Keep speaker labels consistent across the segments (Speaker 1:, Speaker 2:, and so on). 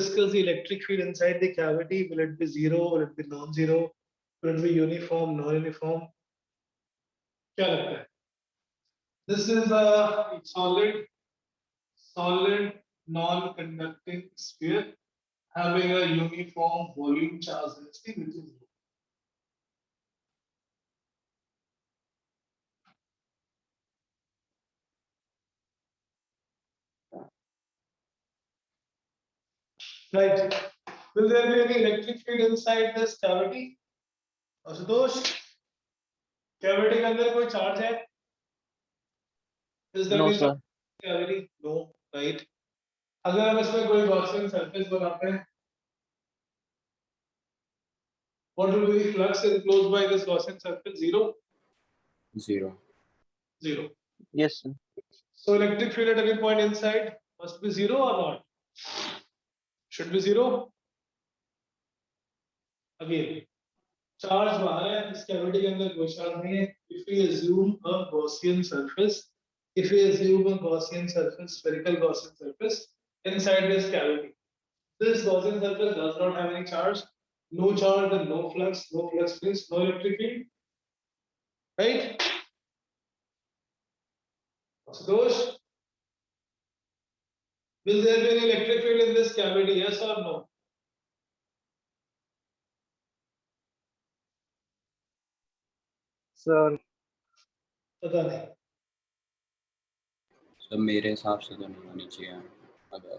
Speaker 1: discuss the electric field inside the cavity. Will it be zero? Will it be non-zero? Will it be uniform, non-uniform? क्या लगता है? This is a solid non-conducting sphere having a uniform volume charge density, which is right. Will there be any electric field inside this cavity? Ashutosh, cavity के अंदर कोई charge है? Is there any charge in cavity? No, right. अगर हम इसमें कोई Gaussian surface बनाते हैं, what will be the flux enclosed by this Gaussian surface? Zero.
Speaker 2: Yes, sir.
Speaker 1: So electric field at any point inside must be zero or not? Should be zero. Again, charge बाहर है, इस cavity के अंदर कोई charge नहीं है. If we assume a Gaussian surface, spherical Gaussian surface inside this cavity, this Gaussian surface does not have any charge. No charge and no flux. No flux means no electric field, right? So those, will there be any electric field in this cavity? Yes or no?
Speaker 2: Sir.
Speaker 1: पता नहीं.
Speaker 3: तो मेरे हिसाब से तो नहीं होनी चाहिए अगर.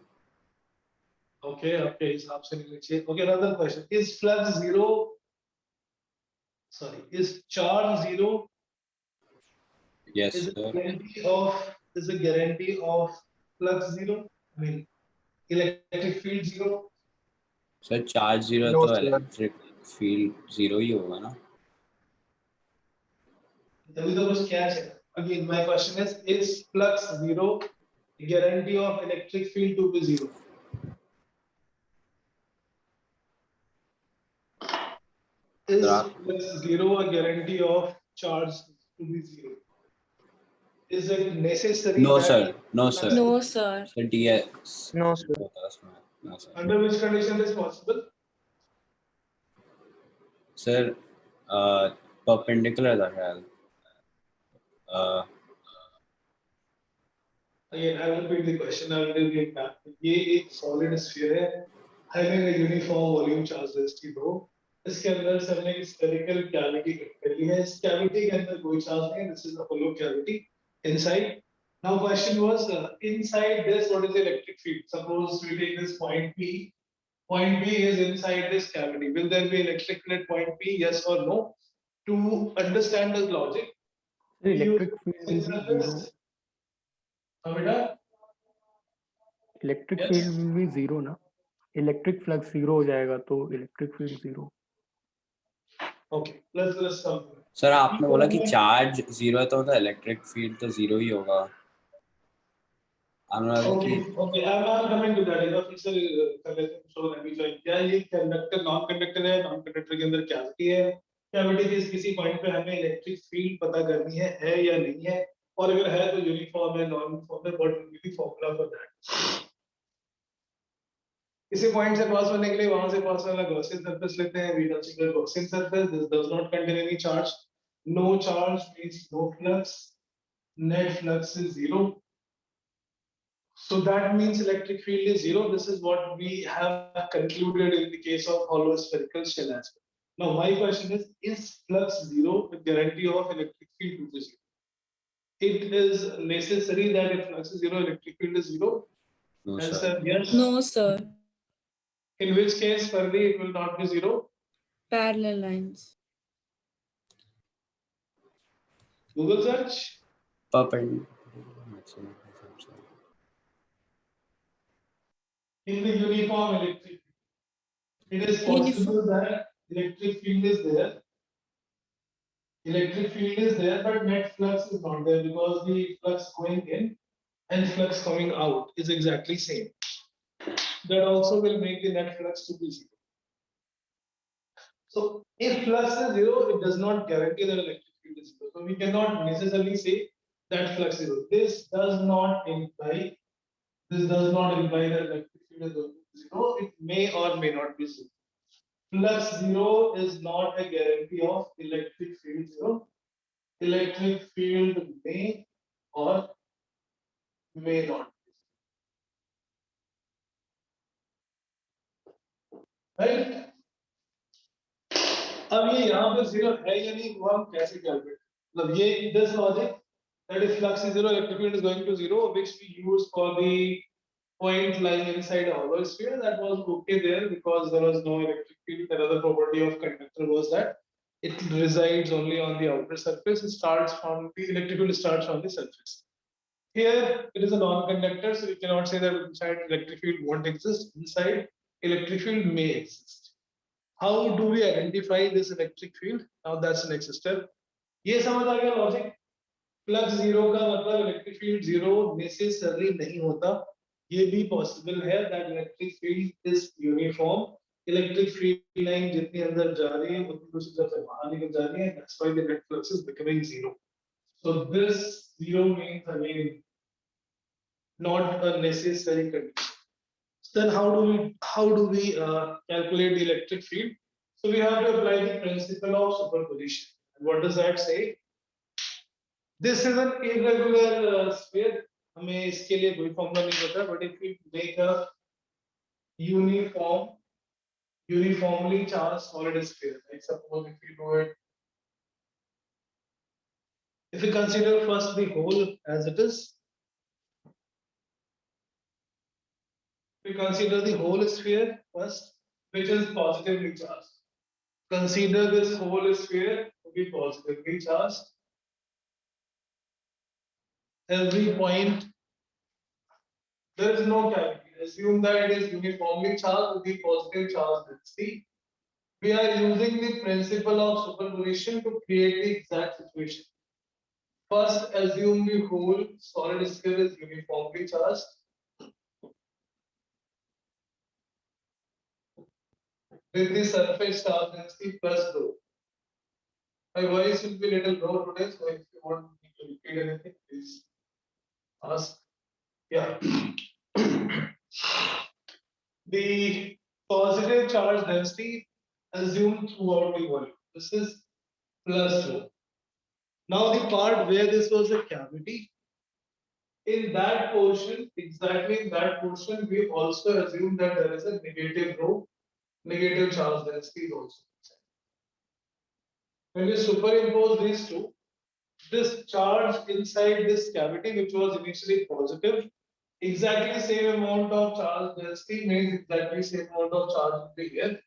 Speaker 1: Okay, आपके हिसाब से नहीं चाहिए. Okay, another question. Is flux zero? Sorry, is charge zero?
Speaker 3: Yes,
Speaker 1: is
Speaker 3: sir.
Speaker 1: Is a guarantee of flux zero? I mean, electric field zero?
Speaker 3: Sir, charge zero
Speaker 2: No,
Speaker 3: तो
Speaker 2: sir.
Speaker 3: electric field zero ही होगा ना?
Speaker 1: तभी तो कुछ catch है. Again, my question is flux zero a guarantee of electric field to be zero? Is flux zero a guarantee of charge to be zero? Is it necessary?
Speaker 3: No,
Speaker 1: that
Speaker 3: sir. No, sir.
Speaker 4: No, sir.
Speaker 3: Sir, DS.
Speaker 2: No, sir.
Speaker 3: No, sir.
Speaker 1: Under which condition is possible?
Speaker 3: Sir, perpendicular था शायद.
Speaker 1: Again, I will repeat the question. I will read it back. ये एक solid sphere है, having a uniform volume charge density rho. इसके अंदर sir ने spherical cavity कर ली है. इस cavity के अंदर कोई charge नहीं है. This is a hollow cavity inside. Now question was inside this, what is the electric field? Suppose we take this point P. Point P is inside this cavity. Will there be electric field at point P? Yes or no? To understand the logic,
Speaker 2: Electric field will be zero.
Speaker 1: बेटा
Speaker 2: Electric
Speaker 1: Yes.
Speaker 2: field will be zero ना. Electric flux zero हो जाएगा तो electric field zero.
Speaker 1: Okay, let's come.
Speaker 3: Sir आपने बोला कि charge zero है तो इलेक्ट्रिक फील्ड तो जीरो ही होगा.
Speaker 1: Okay, I'm coming to that. फिर से कर लेते हैं. So let me join. क्या ये कंडक्टर नॉन कंडक्टर है? नॉन कंडक्टर के अंदर कैविटी है. कैविटी के किसी पॉइंट पे हमें इलेक्ट्रिक फील्ड पता करनी है या नहीं है, और अगर है तो यूनिफॉर्म है, नॉन यूनिफॉर्म है. What will be the formula for that? इसी पॉइंट से पास होने के लिए वहां से पास वाला गॉसियन सरफेस लेते हैं. We consider Gaussian surface. This does not contain any charge. No charge means no flux. Net flux is zero. So that means electric field is zero. This is what we have concluded in the case of hollow spherical shell as well. Now my question is flux zero with guarantee of electric field to be zero? It is necessary that if flux is zero, electric field is zero?
Speaker 3: No,
Speaker 1: Answer
Speaker 3: sir.
Speaker 1: yes.
Speaker 4: No, sir.
Speaker 1: In which case, further it will not be zero?
Speaker 4: Parallel lines.
Speaker 1: Google search.
Speaker 3: Perpendicular.
Speaker 1: In the uniform electric field, it is possible that electric field is there. Electric field is there, but net flux is not there because the flux going in and flux coming out is exactly same. That also will make the net flux to be zero. So if flux is zero, it does not guarantee that electric field is zero. So we cannot necessarily say that flux is zero. This does not imply that electric field is zero, it may or may not be zero. Flux zero is not a guarantee of electric field zero. Electric field may or may not. Right? अब ये यहाँ पे zero है या नहीं वो हम कैसे कैलकुलेट मतलब ये this logic that if flux is zero electric field is going to zero which we use for the point lying inside a hollow sphere that was okay there because there was no electric field. The other property of conductor was that it resides only on the outer surface. It starts from the electric field starts on the surface. Here it is a non-conductor, so we cannot say that inside electric field won't exist. Inside electric field may exist. How do we identify this electric field? Now that's the next step. ये समझ आ गया logic flux zero का मतलब electric field zero necessarily नहीं होता ये भी possible है that electric field is uniform electric field line जितनी अंदर जा रही है उतनी दूसरी तरफ से बाहर निकल जा रही है that's why the net flux is becoming zero so this zero means again not a necessary condition. Then how do we calculate the electric field? So we have to apply the principle of superposition. And what does that say? This is an irregular sphere. हमें इसके लिए कोई formula नहीं पता, but if we make a uniformly charged solid sphere, like suppose if we do it, if we consider first the hole as it is. We consider the whole sphere first, which is positively charged. Consider this whole sphere to be positively charged. Every point, there is no cavity. Assume that it is uniformly charged with the positive charge density. We are using the principle of superposition to create the exact situation. First, assume the whole solid sphere is uniformly charged. With the surface charge density plus rho. My voice will be a little low today, so if you want me to repeat anything, please ask. Yeah. The positive charge density assumed throughout the volume. This is plus rho. Now the part where this was a cavity, in that portion, exactly in that portion, we also assume that there is a negative rho. Negative charge density is also inside. When we superimpose these two, this charge inside this cavity, which was initially positive, exactly same amount of charge density means exactly same amount of charge will be here.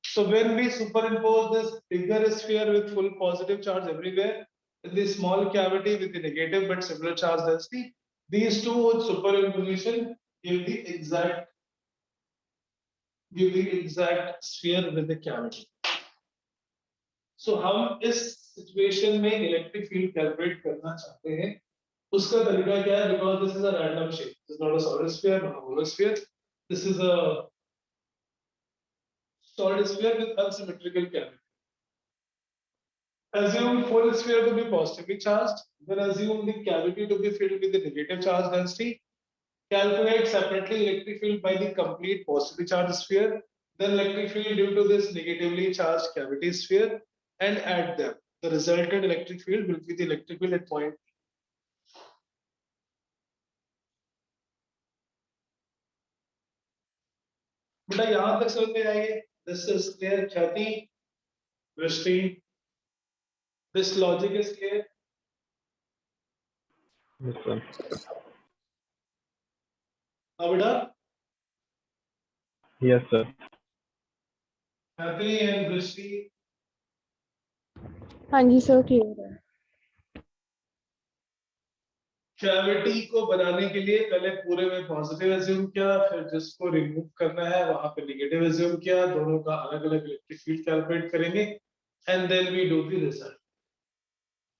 Speaker 1: So when we superimpose this bigger sphere with full positive charge everywhere, in this small cavity with the negative but similar charge density, these two with superimposition give the exact sphere with the cavity. So हम इस situation में electric field calculate करना चाहते हैं उसका तरीका क्या है because this is a random shape, this is not a solid sphere, not a polar sphere, this is a solid sphere with unsymmetrical cavity. Assume full sphere to be positively charged, then assume the cavity to be filled with the negative charge density. Calculate separately electric field by the complete positively charged sphere, then electric field due to this negatively charged cavity sphere, and add them. The resultant electric field will be the electric field at point P. बेटा यहाँ तक समझ में आइए. This is clear, ख्याति, Vrishti. This logic is clear.
Speaker 5: Yes, sir.
Speaker 1: Now बेटा,
Speaker 5: Yes, sir.
Speaker 1: ख्याति and Vrishti.
Speaker 4: हाँ जी सर क्लियर है.
Speaker 1: कैविटी को बनाने के लिए पहले पूरे में पॉजिटिव एज्यूम किया, फिर जिसको रिमूव करना है वहां पे नेगेटिव एज्यूम किया, दोनों का अलग अलग इलेक्ट्रिक फील्ड कैलकुलेट करेंगे and then we do the result.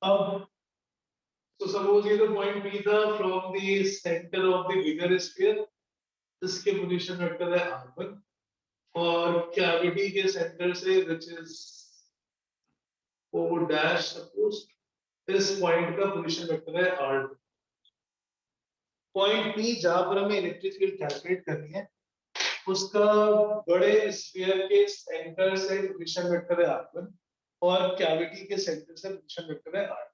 Speaker 1: अब so suppose ये तो पॉइंट P था from the centre of the bigger sphere, इसके पोजीशन वेक्टर है r1 और कैविटी के सेंटर से which is O dash suppose इस पॉइंट का पोजीशन वेक्टर है r2. पॉइंट P जहां पर हमें इलेक्ट्रिक फील्ड कैलकुलेट करनी है उसका बड़े स्फीयर के सेंटर से पोजीशन वेक्टर है r1 और कैविटी के सेंटर से पोजीशन वेक्टर है r2.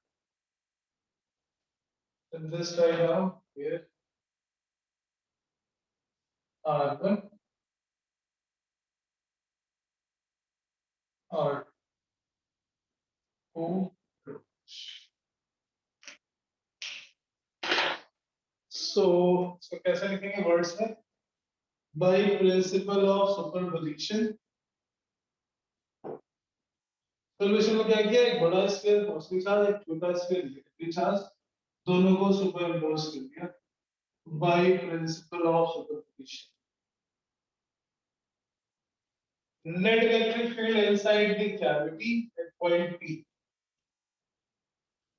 Speaker 1: In this diagram here r1 r2. So कैसे लिखेंगे वर्ड्स में? By principle of superposition. Solution में क्या किया? एक बड़ा स्फीयर पॉजिटिव चार्ज, एक छोटा स्फीयर नेगेटिव चार्ज, दोनों को सुपरइम्पोज कर दिया by principle of superposition. Net electric field inside the cavity at point P.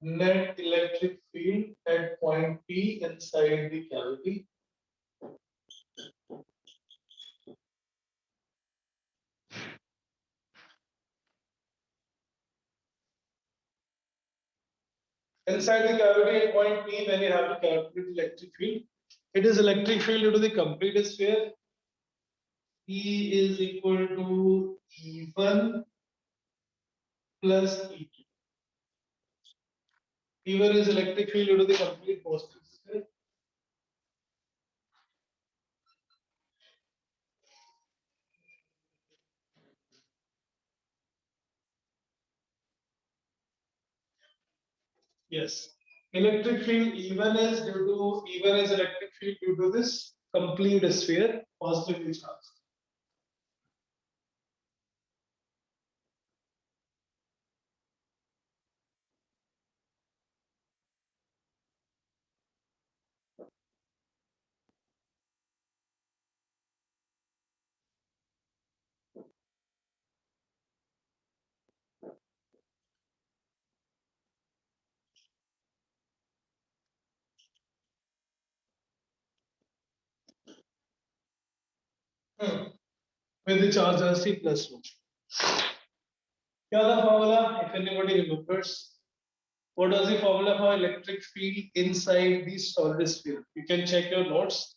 Speaker 1: Net electric field at point P inside the cavity. Inside the cavity at point P, when you have to calculate electric field, it is electric field due to the complete sphere. E is equal to E1 plus E2. E1 is electric field due to the complete positive sphere. Yes. Electric field E1 is electric field due to this complete sphere positively charged. With the charge density plus 1. Kya the formula? If anybody remembers, what was the formula for electric field inside the solid sphere? You can check your notes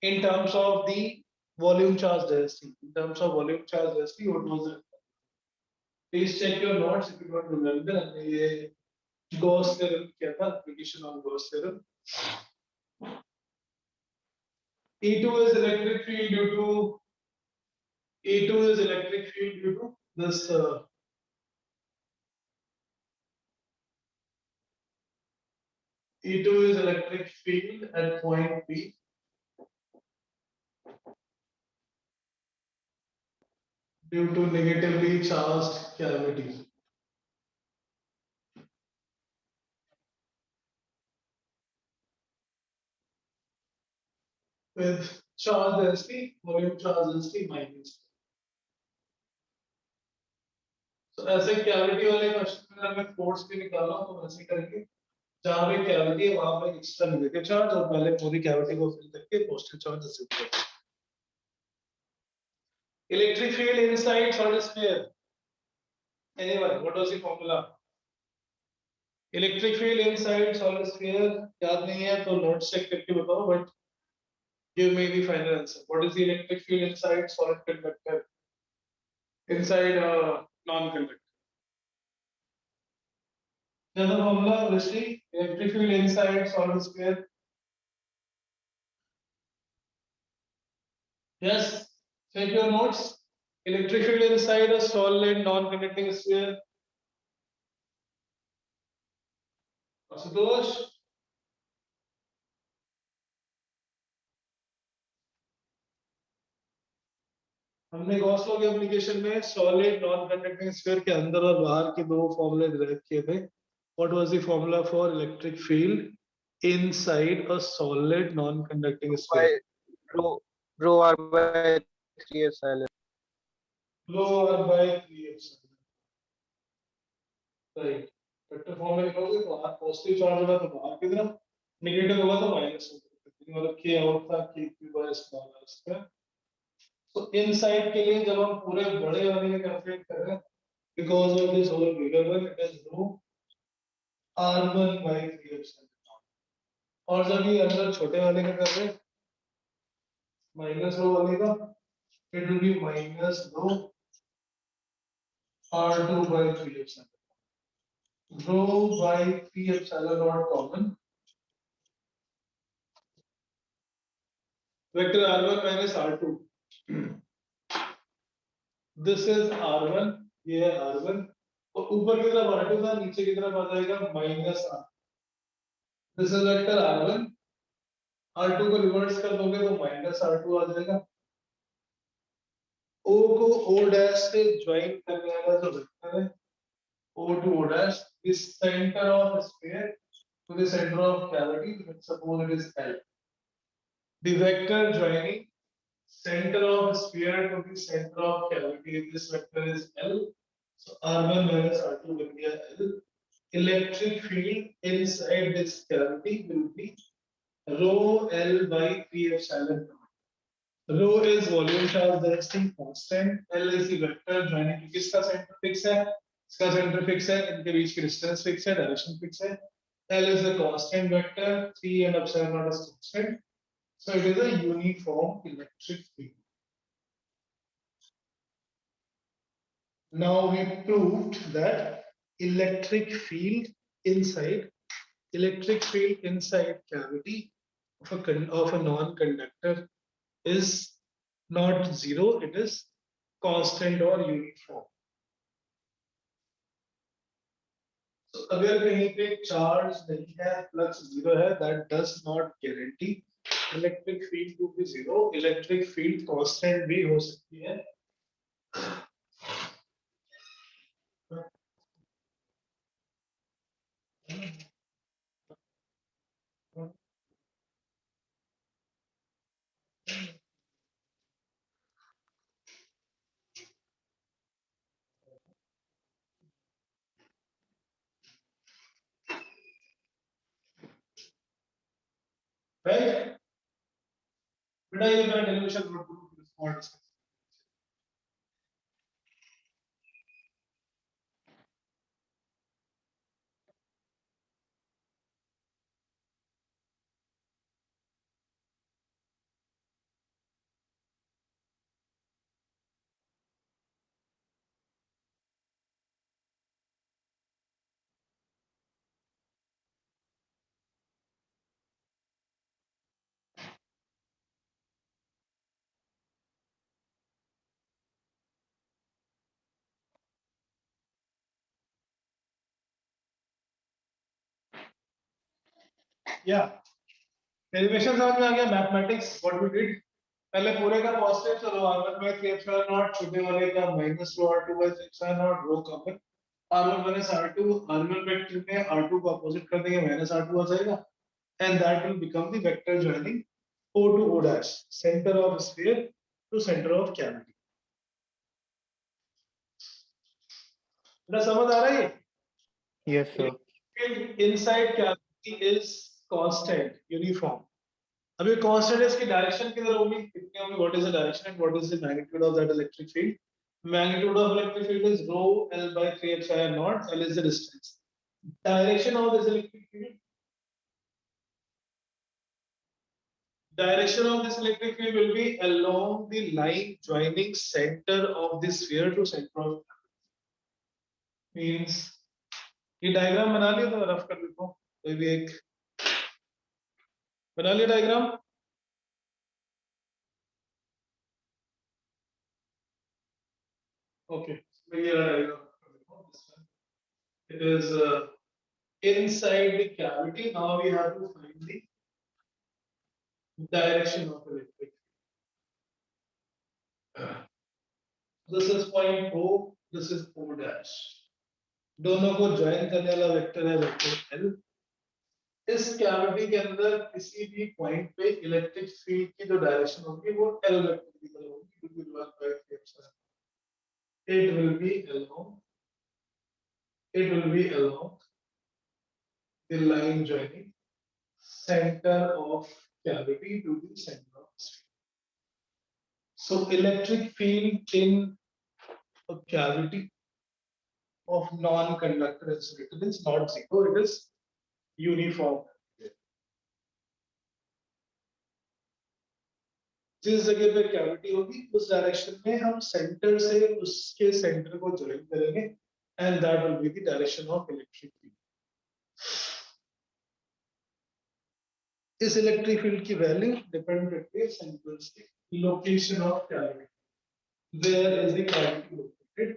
Speaker 1: in terms of the volume charge density. In terms of volume charge density, what was it? Please check your notes if you don't remember. ये Gauss theorem क्या था? Application of Gauss theorem. E2 is electric field due to this E2 is electric field at point P due to negatively charged cavity. With charge density, volume charge density minus. So ऐसे cavity वाले question में हमें force भी निकालना हो तो वैसे करेंगे जहां पे कैविटी है वहां पे एक्स्ट्रा नेगेटिव चार्ज और पहले पूरी कैविटी को फिल करके पॉजिटिव चार्ज असिस्ट करें. Electric field inside solid sphere. Anyone? What was the formula? Electric field inside solid sphere. याद नहीं है तो notes check करके बताओ. But give me the final answer. What is the electric field inside solid conductor? Inside non-conductor. The formula, Rishi, electric field inside solid sphere. Yes, check your notes. Electric field inside a solid non-conducting sphere. Ashutosh. हमने Gauss law के application में solid non conducting sphere के अंदर और बाहर के दो फॉर्मूले डिराइव किए थे. What was the formula for electric field inside a solid non conducting sphere?
Speaker 5: Rho r by 3 epsilon.
Speaker 1: Rho r by 3 epsilon. Right. Vector form में लिखोगे तो r पॉजिटिव चार्ज होगा तो बाहर की तरफ, नेगेटिव होगा तो माइनस होगा. मतलब k आउट था k cube by small r square. तो इनसाइड के लिए जब हम पूरे बड़े वाले में कैलकुलेट कर रहे हैं, because of this whole bigger one, it is rho r1 by 3 epsilon. और जब ये अंदर छोटे वाले का कर रहे हैं माइनस रो वाले का, it will be minus rho R2 by 3 epsilon. Rho by 3 epsilon naught common. Vector R1 minus R2. This is R1, ये है R1 और ऊपर की तरफ R2 था, नीचे की तरफ आ जाएगा minus R। This is vector R1, R2 को रिवर्स कर दोगे तो माइनस R2 आ जाएगा। O को O डैश से ज्वाइन करने वाला जो वेक्टर है O to O dash is center of sphere to the center of cavity. Let's suppose it is L. The vector joining center of sphere to the center of cavity. This vector is L. So R1 minus R2 will be a L. Electric field inside this cavity will be rho L by 3 epsilon. Rho is volume charge density constant. L is the vector joining. किसका center fix है? इसका center fix है. इनके बीच की distance fix है. Direction fix है. L is a constant vector. 3 and epsilon naught is constant. So it is a uniform electric field. Now we proved that electric field inside cavity of a non-conductor is not zero, it is constant or uniform. So अगर कहीं पे charge नहीं है, flux zero है, that does not guarantee electric field to be zero. Electric field constant भी हो सकती है. Right? बेटा ये मेरा डेरिवेशन नोट करो और डिस्कस. Yeah. डेरिवेशन समझ में आ गया. मैथमेटिक्स व्हाट वी डिड, पहले पूरे का पॉजिटिव चलो r1 by 3 epsilon naught, छोटे वाले का minus rho r2 by 3 epsilon naught, rho common, r1 minus r2, r1 vector में r2 को अपोजिट कर देंगे, minus r2 आ जाएगा, and that will become the vector joining O to O dash, center of sphere to center of cavity. ना समझ आ रहा है?
Speaker 2: Yes, sir.
Speaker 1: Field inside cavity is constant, uniform. अभी constant है, इसकी डायरेक्शन किधर होगी, कितनी होगी, what is the direction and what is the magnitude of that electric field? Magnitude of electric field is rho L by 3 epsilon naught. L is the distance. Direction of this electric field. Direction of this electric field will be along the line joining center of the sphere to center of means ये diagram बना लिया तो rough कर देता हूँ, कोई भी एक बना लिया diagram. Okay, so here diagram. It is inside the cavity. Now we have to find the direction of electric field. This is point O, this is O dash. दोनों को ज्वाइन करने वाला वेक्टर है वेक्टर L. इस cavity के अंदर किसी भी पॉइंट पे इलेक्ट्रिक फील्ड की जो डायरेक्शन होगी वो L वेक्टर की तरह होगी, क्योंकि divide by 3 epsilon. It will be along the line joining center of cavity to the center of sphere. So electric field in a cavity of non-conductor insulator is not zero, it is uniform. जिस जगह पे cavity होगी उस direction में हम centre से उसके centre को ज्वाइन करेंगे and that will be the direction of electric field. इस इलेक्ट्रिक फील्ड की वैल्यू डिपेंड करती है सेंटर से location of cavity, where is the cavity located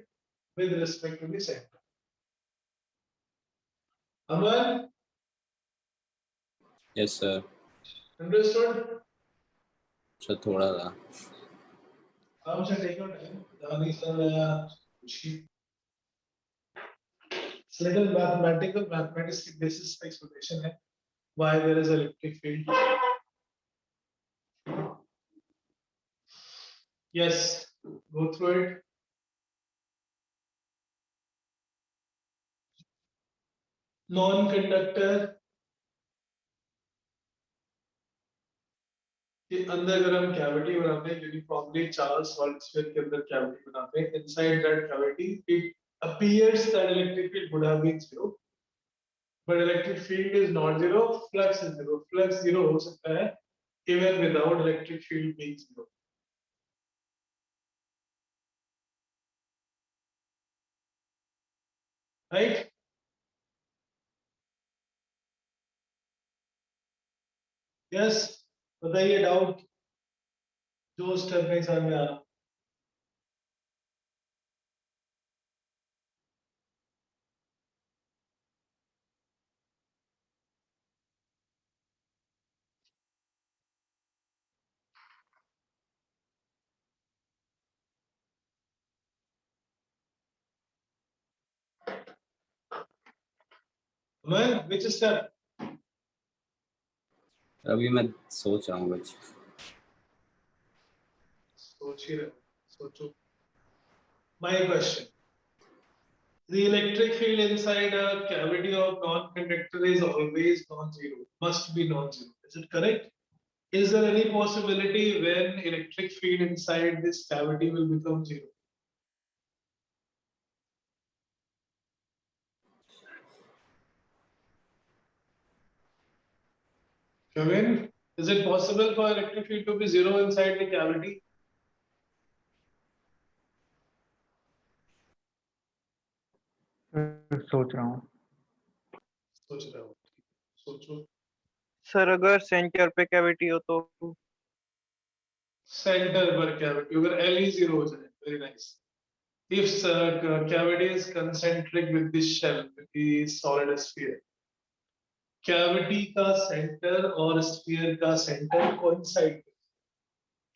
Speaker 1: with respect to the center. Aman,
Speaker 3: yes sir.
Speaker 1: understood?
Speaker 3: Sir थोड़ा सा।
Speaker 1: I'm just take your time. Dani sir, it's little mathematics की basis पे explanation है why there is electric field. Yes, go through it. Non-conductor के अंदर अगर हम cavity बनाते हैं यूनिफॉर्मली चार्ज सॉलिड स्फीयर के अंदर कैविटी बनाते हैं, inside that cavity it appears that electric field would have been zero, but electric field is not zero, flux is zero. Flux zero हो सकता है even without electric field being zero. Right? Yes, बताइए doubt जो step में समझ में आ रहा। मैं which step?
Speaker 3: अभी मैं सोच रहा हूँ कुछ।
Speaker 1: सोच ही रहे हो, सोचो। My question. The electric field inside a cavity of non-conductor is always non-zero, must be non-zero. Is it correct? Is there any possibility when electric field inside this cavity will become zero? Kevin, is it possible for electric field to be zero inside the cavity?
Speaker 2: सोच रहा हूँ।
Speaker 1: सोच रहा हूँ, सोचो।
Speaker 5: Sir अगर centre पे cavity हो तो
Speaker 1: Center पर cavity, अगर L is zero हो जाए, very nice. If cavity is concentric with the shell, with the solid sphere, cavity का center और sphere का center coincide.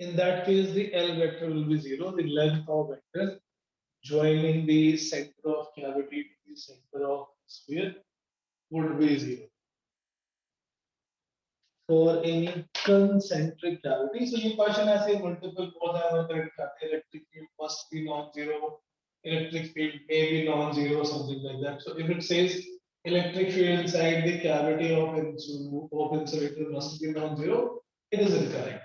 Speaker 1: In that case, the L vector will be zero. The length of vector joining the center of cavity to the center of sphere would be zero. For any concentric cavity, so you question as a multiple electric field must be non-zero, electric field may be non-zero, something like that. So if it says electric field inside the cavity of insulator must be non-zero, it is incorrect.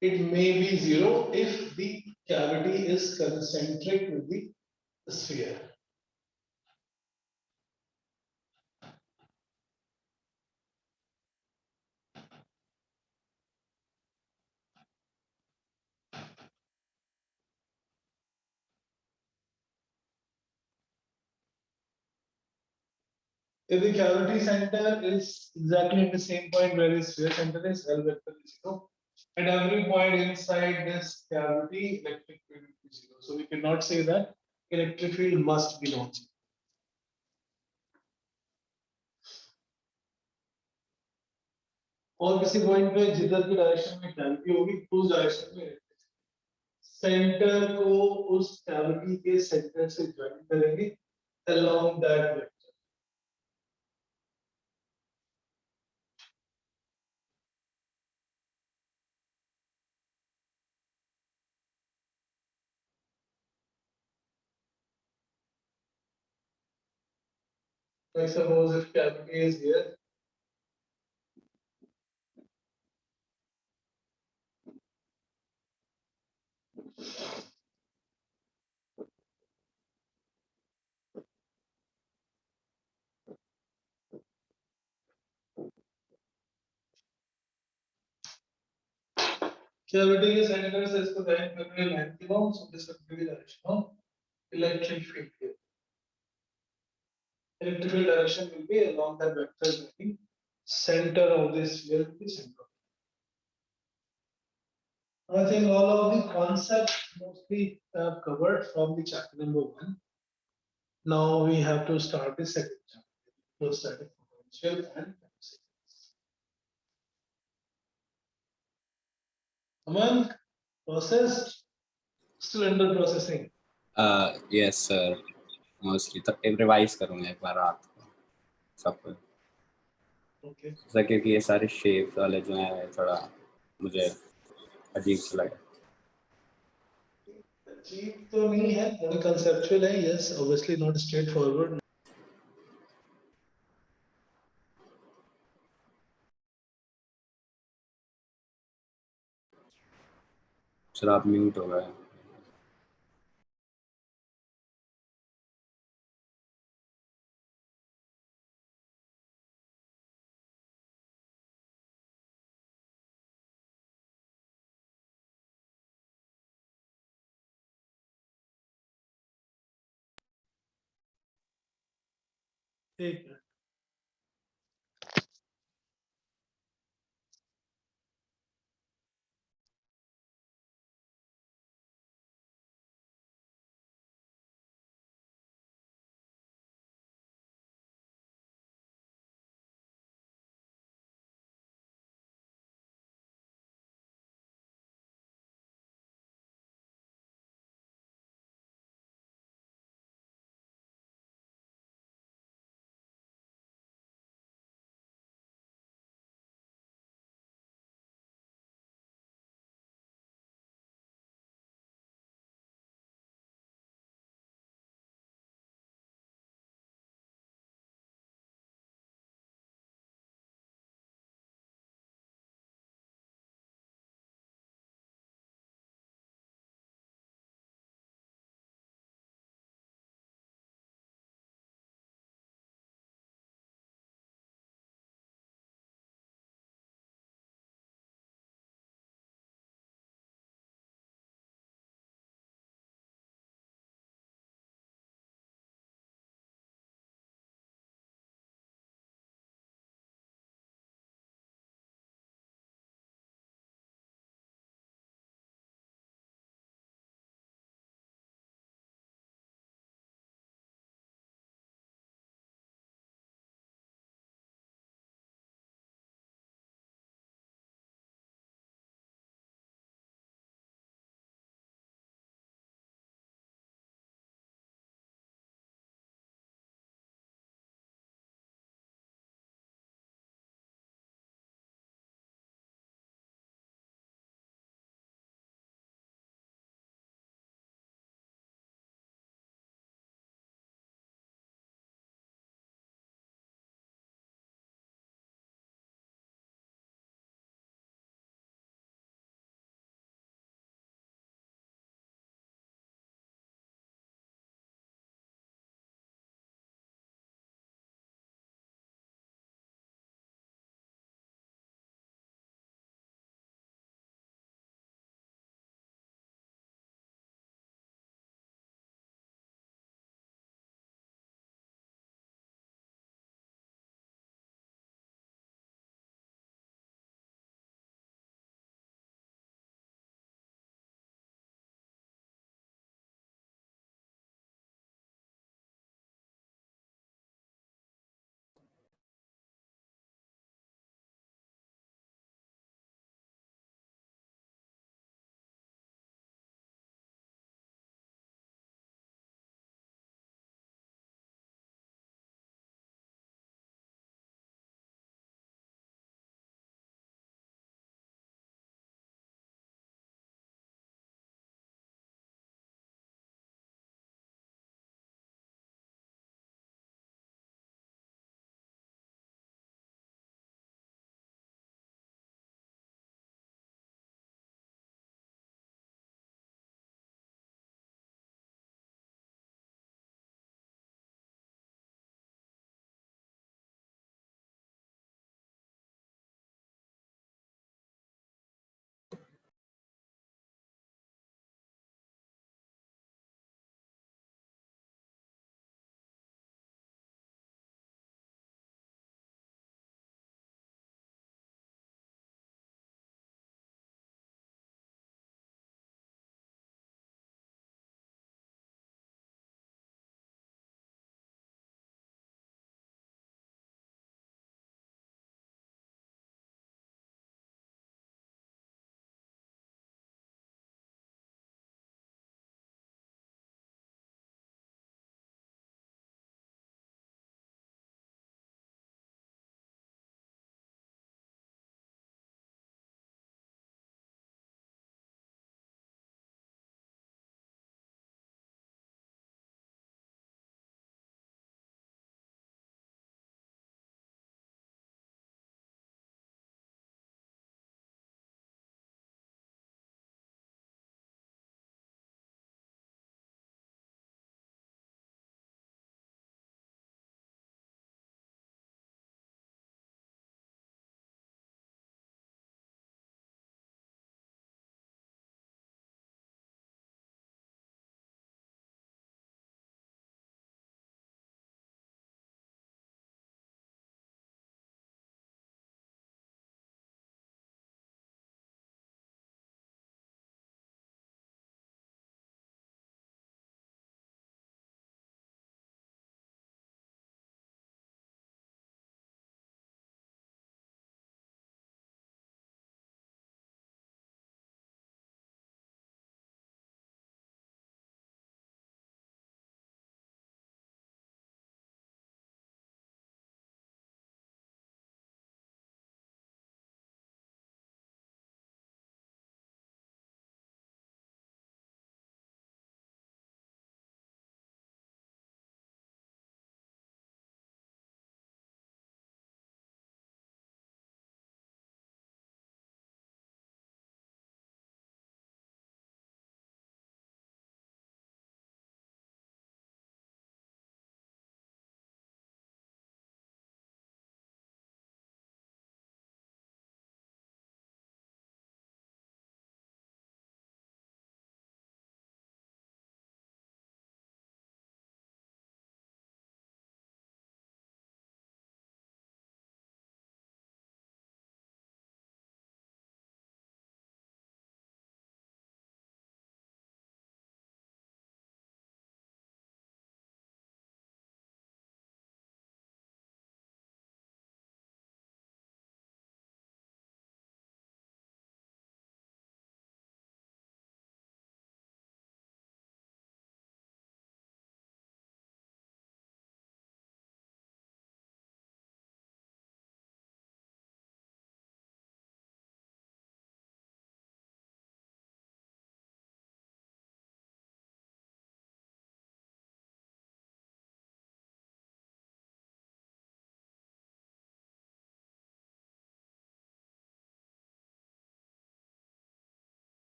Speaker 1: It may be zero if the cavity is concentric with the sphere. If the cavity center is exactly at the same point where the sphere center is, L vector is zero. At every point inside this cavity, electric field will be zero. So we cannot say that electric field must be non-zero. और किसी point पे जिधर की direction में cavity होगी उस direction में centre को उस कैविटी के सेंटर से ज्वाइन करेंगे along that vector. I suppose if cavity is here, cavity के सेंटर से इसको डायरेक्ट करने लाइन के बाद so this will be direction of electric field here. Electric field direction will be along that vector line. Center of this sphere will be center. I think all of the concepts mostly have covered from the chapter number 1. Now we have to start the second chapter, electrostatic potential and capacitance. Aman, processed, still under processing.
Speaker 3: Yes sir mostly तो revise करूंगा एक बार रात को सब कुछ
Speaker 1: Okay.
Speaker 3: Sir, क्योंकि ये सारे शेप्स वाले जो हैं थोड़ा मुझे अजीब सा लगा।
Speaker 1: अजीब तो नहीं है, थोड़ा conceptual है, yes, obviously not straightforward.
Speaker 3: Sir आप म्यूट हो गए।
Speaker 1: ठीक है।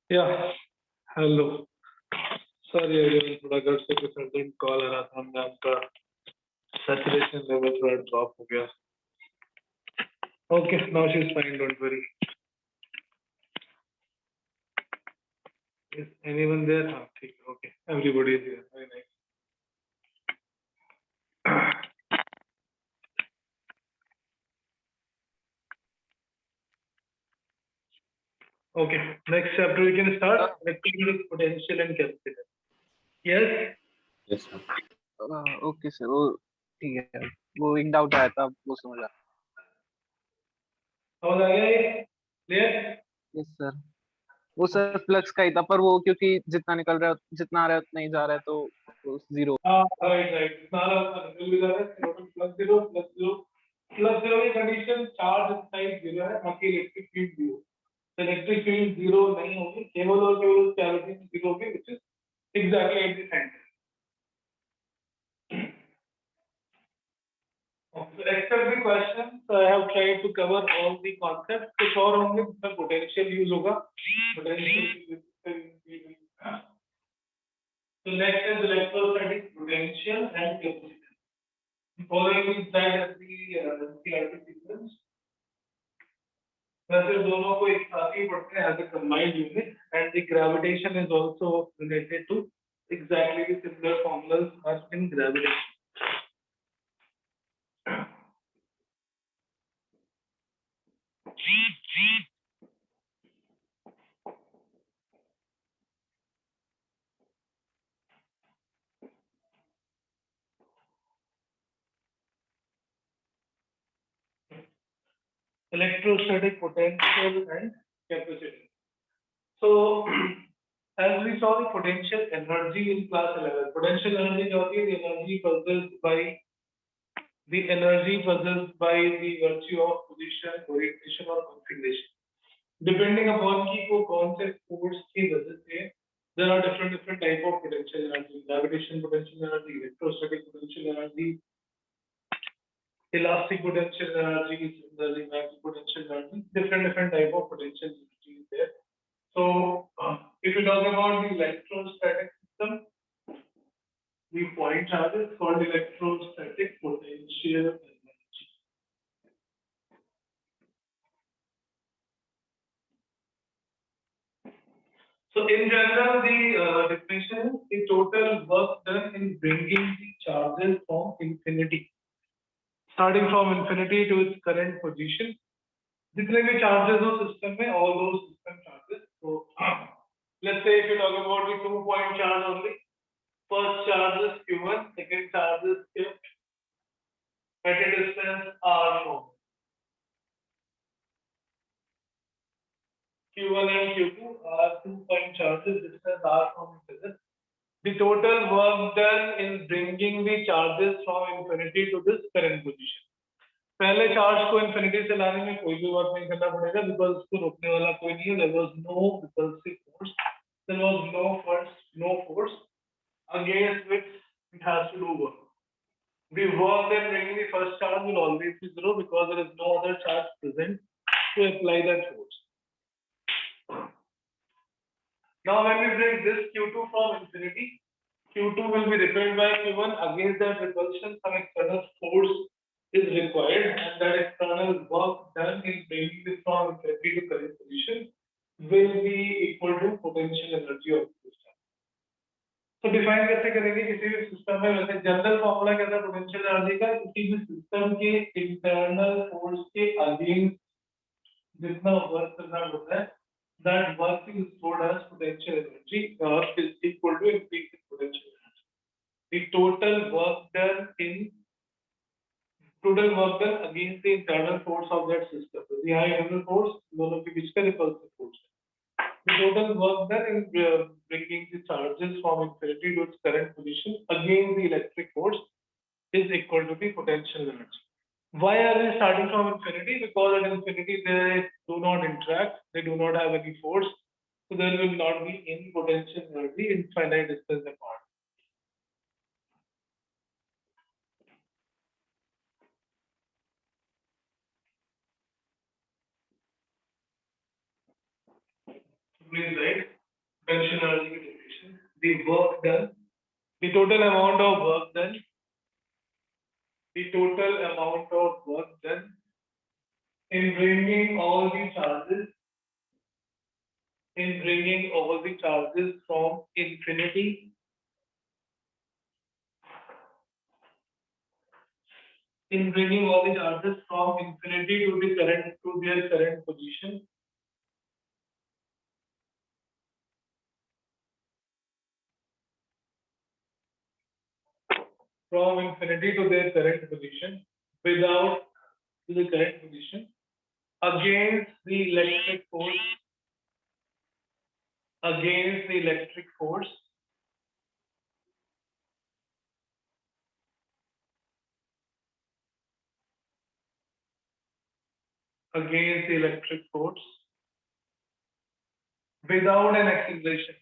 Speaker 1: Yeah, hello. Sorry everyone, थोड़ा घर से कुछ urgent call आ रहा था, हमने आपका saturation level थोड़ा drop हो गया. Okay, now she's fine, don't worry. Is anyone there? हाँ, ठीक है, okay. Everybody is here. Very nice. Okay, next chapter we can start. Electrical potential and capacitance. Yes.
Speaker 3: Yes, sir.
Speaker 5: Okay sir, वो ठीक है, वो एक डाउट आया था, वो समझ आ
Speaker 1: समझ आ गया ये? Clear?
Speaker 5: Yes sir. वो सर फ्लक्स का ही था, पर वो क्योंकि जितना निकल रहा है, जितना आ रहा है उतना ही जा रहा है, तो जीरो।
Speaker 1: हाँ, right. सारा निकल भी जा रहा है. Total plus zero की condition charge type zero है, बाकी electric field zero. Electric field zero नहीं होगी, केवल और केवल कैविटी जीरो होगी, which is exactly at the center. So except the questions, I have tried to cover all the concepts. कुछ और होंगे जिसमें potential use होगा. So next is electrostatic potential and capacitance. Following is that as the sequence. वैसे दोनों को एक साथ ही पढ़ते हैं as a combined unit, and the gravitation is also related to exactly the similar formulas are in gravitation. Electrostatic potential and capacity. So, as we saw the potential energy in class 11, potential energy क्या होती है? The energy possessed by the virtue of position, orientation or configuration. Depending upon कि वो कौन से force की वजह से, there are different type of potential energy, gravitation potential energy, electrostatic potential energy, elastic potential energy, similarly magnetic potential energy, different type of potential energy is there. So, if you talk about the electrostatic system, the point charge is called electrostatic potential energy. So, in general, the definition is the total work done in bringing the charges from infinity, starting from infinity to its current position. जितने भी charges हो system में, all those system charges. So, let's say if you talk about the 2-point charge only, first charge is Q1, second charge is Q, at a distance R from Q1 and Q2 are 2-point charges, distance R from each other. The total work done in bringing the charges from infinity to this current position. पहले charge को infinity से लाने में कोई भी work नहीं करना पड़ेगा, बिकॉज उसको रोकने वाला कोई नहीं है. There was no repulsive force, there was no force against which it has to do work. The work that bringing the first charge will always be zero because there is no other charge present to apply that force. Now when we bring this Q2 from infinity, Q2 will be repelled by Q1. Against that repulsion, some external force is required, and that external work done in bringing this from infinity to current position will be equal to potential energy of the system. तो define कैसे करेंगे किसी भी system में? वैसे general formula क्या था potential energy का? किसी भी सिस्टम के इंटरनल फोर्स के अगेंस्ट जितना वर्क करना होता है, that work is stored as potential energy और is equal to increase in potential energy. The total work done against the internal force of that system. So the high internal force, दोनों के बीच का repulsive force. The total work done in bringing the charges from infinity to its current position against the electric force is equal to the potential energy. Why are we starting from infinity? Because at infinity they do not interact, they do not have any force, so there will not be any potential energy in finite distance apart. Please write. conventional energy की definition, the work done, the total amount of work done, the total amount of work done in bringing all the charges, from infinity to their current position. From infinity to their current position without the current position against the electric force against the electric force against the electric force without an acceleration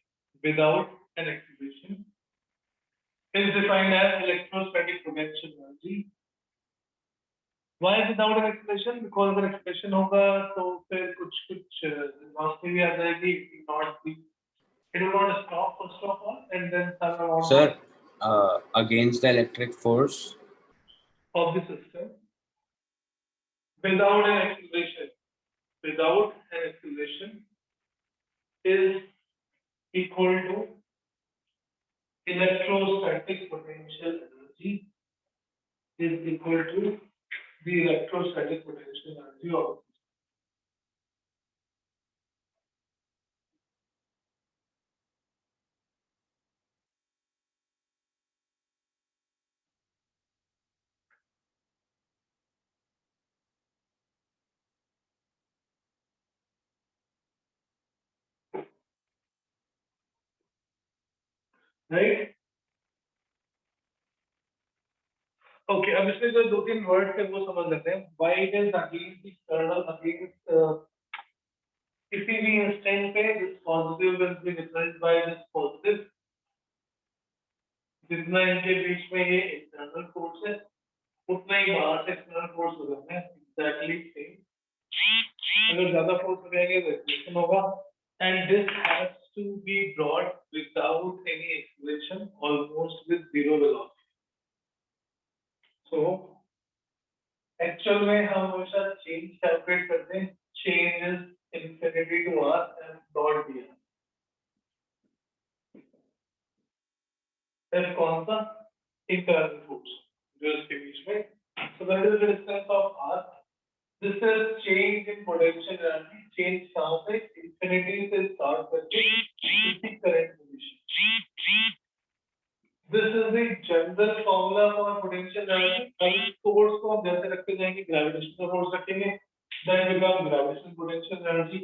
Speaker 1: is defined as electrostatic potential energy. Why without an acceleration? Because अगर acceleration होगा तो फिर कुछ velocity भी आ जाएगी. It will not stop first of all, and then some amount
Speaker 3: Sir, against the electric force.
Speaker 1: of the system without an acceleration is equal to electrostatic potential energy is equal to the electrostatic potential energy of right. Okay, अब इसमें जो दो तीन word थे वो समझ लेते हैं. Why it is against the kernel against किसी भी इंस्टेंट पे this positive will be replaced by this positive. जितना इनके बीच में ये internal force है उतना ही बाहर से external force हो जाता है. Exactly same. अगर ज्यादा force हो जाएंगे तो acceleration होगा. And this has to be brought without any acceleration, almost with zero velocity. So, actual में हम हमेशा change calculate करते हैं. Change is infinity to r and dot dr. F कौन सा? Internal force जो इसके बीच में. So that is the distance of r. This is change in potential energy. Change कहाँ से? Infinity से start करके इसी current position. This is the general formula for potential energy. अब force को हम जैसे रखते जाएंगे, gravitational force रखेंगे, then become gravitational potential energy.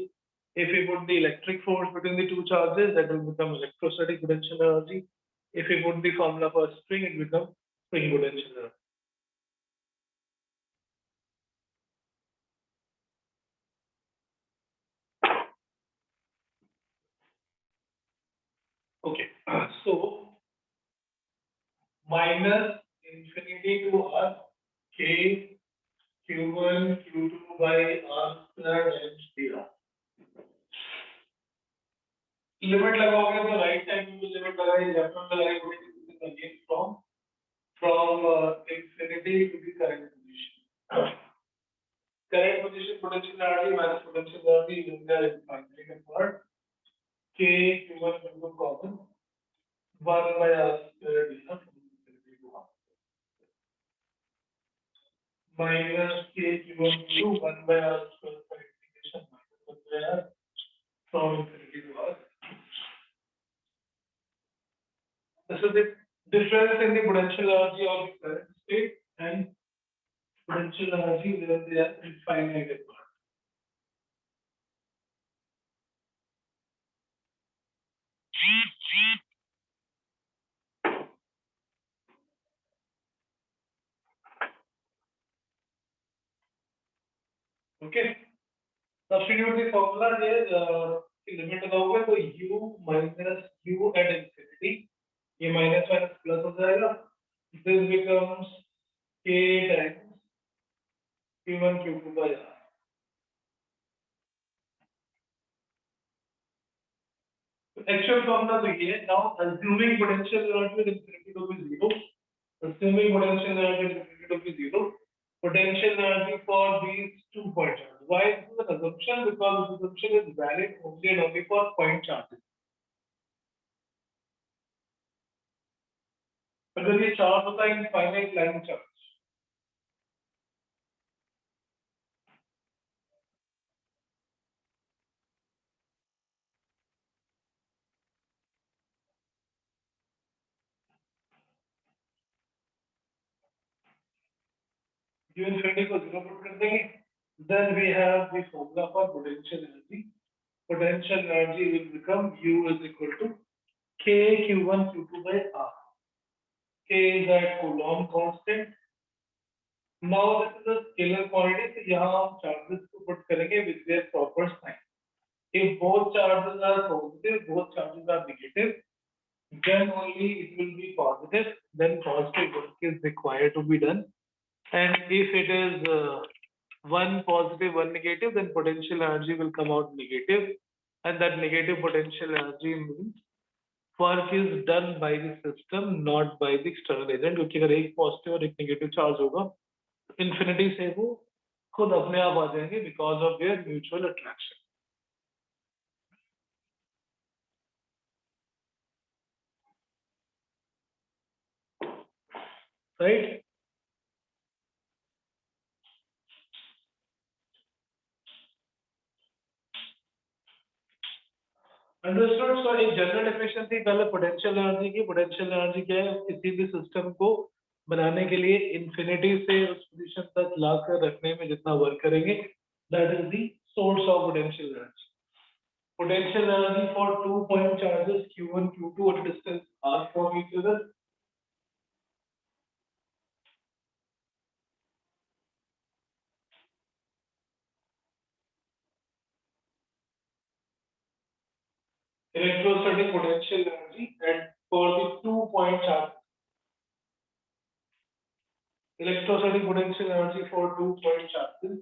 Speaker 1: If we put the electric force between the two charges, that will become electrostatic potential energy. If we put the formula for string, it becomes spring potential energy. Okay, so minus infinity to r k q1 q2 by r squared and dr. Limit लगाओगे तो right time में limit लगाई, left में लगाई, again from infinity to the current position. Current position potential energy minus potential energy is there in finally convert k q1 q2 common 1 by r squared dr minus k q1 q2 1 by r squared for integration minus 1 by r from infinity to r. This is the difference in the potential energy of the current state and potential energy when they are infinite at part. Okay. Substitute the formula here. Limit लगाओगे तो u minus u at infinity. ये minus minus plus हो जाएगा. This becomes k times q1 q2 by r. actual formula तो ये है. Now assuming potential energy with infinity to be zero, assuming potential energy with infinity to be zero, potential energy for these 2 point charges. Why this is an assumption? Because this assumption is valid only and only for point charges. अगर ये charge होता है infinite line charge, जो infinity को zero put कर देंगे, then we have the formula for potential energy. Potential energy will become U is equal to K Q1 Q2 by R. K is that Coulomb constant. Now this is a scalar quantity, so यहाँ हम charges को put करेंगे with their proper sign. If both charges are positive, both charges are negative, then only it will be positive. Then positive work is required to be done. And if it is one positive, one negative, then potential energy will come out negative, and that negative potential energy means work is done by the system, not by the external agent. क्योंकि अगर एक positive और एक negative charge होगा, infinity से वो खुद अपने आप आ जाएंगे because of their mutual attraction. Right? Understood. So एक जनरल डेफिनेशन थी पहले पोटेंशियल एनर्जी की. पोटेंशियल एनर्जी क्या है? किसी भी सिस्टम को बनाने के लिए इन्फिनिटी से उस पोजीशन तक लाकर रखने में जितना वर्क करेंगे, that is the source of potential energy. Potential energy for 2 point charges Q1 Q2 at a distance r from each other. Electrostatic potential energy and for the 2 point charge, electrostatic potential energy for 2 point charges,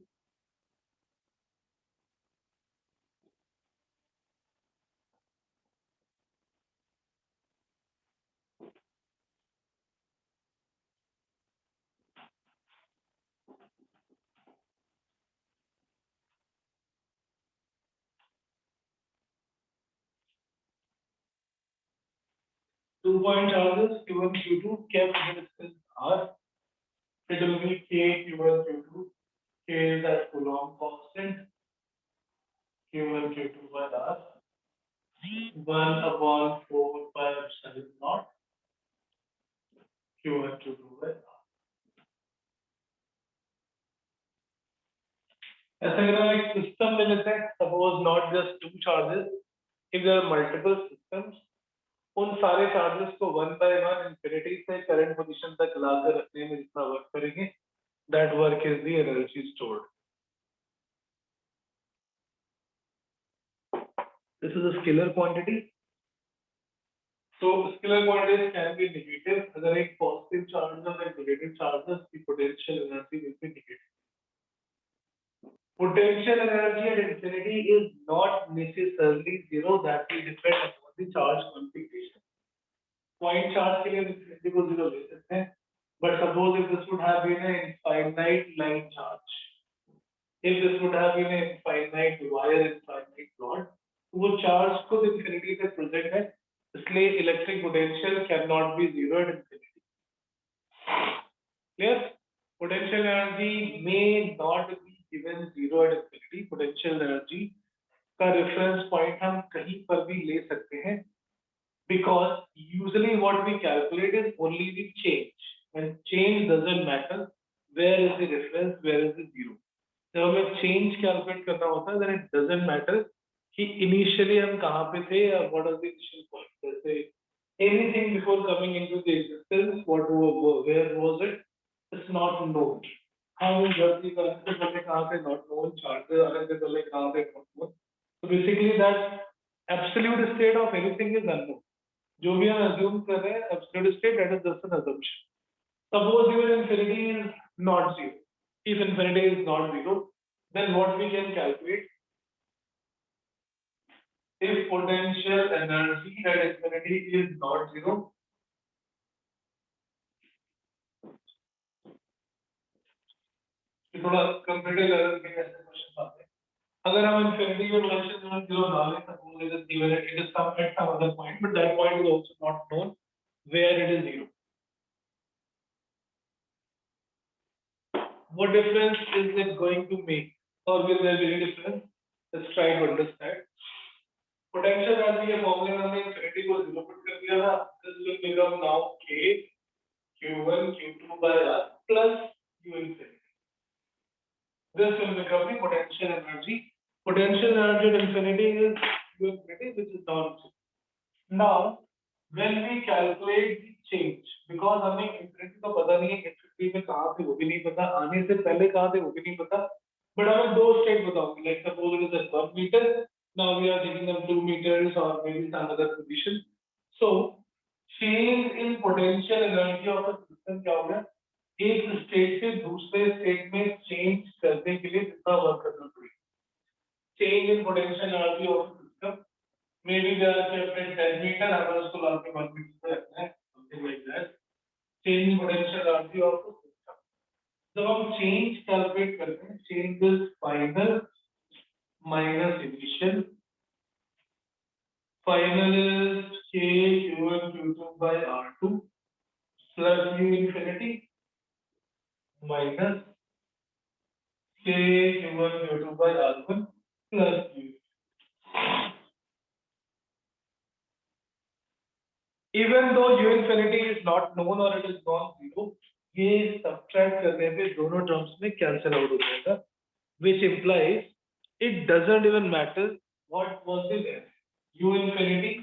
Speaker 1: two point charges Q1 Q2 kept at a distance r. It will be K Q1 Q2. K is that Coulomb constant. Q1 Q2 by r. 1/4 pi epsilon naught. Q1 Q2 by r. ऐसा अगर हम एक system ले लेते हैं, suppose not just 2 charges, if there are multiple systems, उन सारे charges को 1 by 1 इंफिनिटी से करंट पोजीशन तक लाकर रखने में जितना वर्क करेंगे, that work is the energy stored. This is a scalar quantity. So scalar quantities can be negative. अगर एक पॉजिटिव चार्ज और एक नेगेटिव चार्ज है, उसकी potential energy will be negative. Potential energy at infinity is not necessarily zero. That will depend upon the charge configuration. Point charge के लिए infinity को zero ले सकते हैं. But suppose if this would have been an infinite line charge, if this would have been an infinite wire, infinite rod, वो charge खुद infinity से present है, इसलिए electric potential cannot be zero at infinity. Clear? Potential energy may not be given zero at infinity. Potential energy का reference point हम कहीं पर भी ले सकते हैं, because usually what we calculate is only the change, and change doesn't matter where is the reference, where is the zero. जब हमें change calculate करना होता है, then it doesn't matter कि initially हम कहाँ पे थे या what are the initial point. जैसे anything before coming into the existence, where was it? It's not known. हम जल्दी करने से पहले कहाँ पे not known, charges आने से पहले कहाँ पे not known. So basically that absolute state of anything is unknown. जो भी हम assume कर रहे हैं absolute state, that is just an assumption. Suppose your infinity is not zero. If infinity is not zero, then what we can calculate? if potential energy at infinity is not zero, थोड़ा computer level के ऐसे question आते हैं. अगर हम infinity में potential zero डालें, suppose it is given it is some at some other point, but that point is also not known where it is zero. What difference is it going to make, or will there be any difference? Let's try to understand. Potential energy के फॉर्मूले में हमने infinity को zero put कर दिया था. This will become now k q1 q2 by r plus u infinity. This will become the potential energy. Potential energy at infinity is u infinity, which is non-zero. Now, when we calculate the change, because हमें infinity तो पता नहीं है, infinity में कहाँ से वो भी नहीं पता, आने से पहले कहाँ से वो भी नहीं पता, but हमें दो state बताऊंगी. Like suppose it is at 1 meter, now we are taking them 2 meters or maybe some other position. So, change in potential energy of a system क्या होगा? एक स्टेट से दूसरे स्टेट में चेंज करने के लिए कितना वर्क करना पड़ेगा. Change in potential energy of system, maybe there are separate 10 metre, हमें उसको लास्ट में 1 मीटर पे रखना है, something like that. Change in potential energy of system. जब हम चेंज कैलकुलेट करते हैं, change is final minus initial. Final is k q1 q2 by r2 plus u infinity minus k q1 q2 by r1 plus u. Even though u infinity is not known or it is non-zero, ये subtract करने पे दोनों terms में cancel out हो जाएगा, which implies it doesn't even matter what was the value. u infinity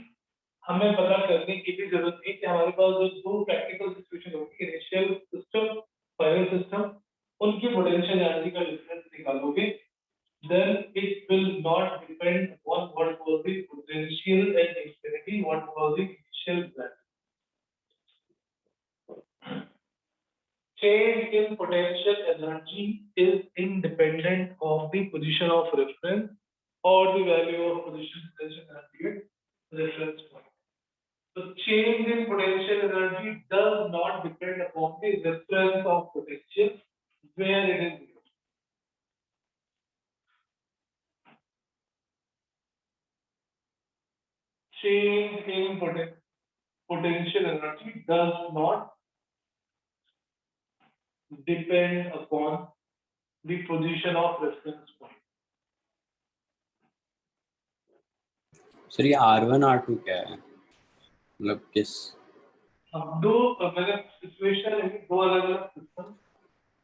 Speaker 1: हमें पता करने की भी जरूरत नहीं कि हमारे पास जो दो practical situation होगी, initial system, final system, उनकी potential energy का difference निकालोगे, then it will not depend on what was the potential at infinity, what was the initial value. Change in potential energy is independent of the position of reference or the value of position energy at reference point. So change in potential energy does not depend upon the reference of potential where it is. Change in potential energy does not depend upon the position of reference point.
Speaker 3: Sir ये R1 R2 क्या है, मतलब किस?
Speaker 1: अब दो मतलब situation है, दो अलग अलग system,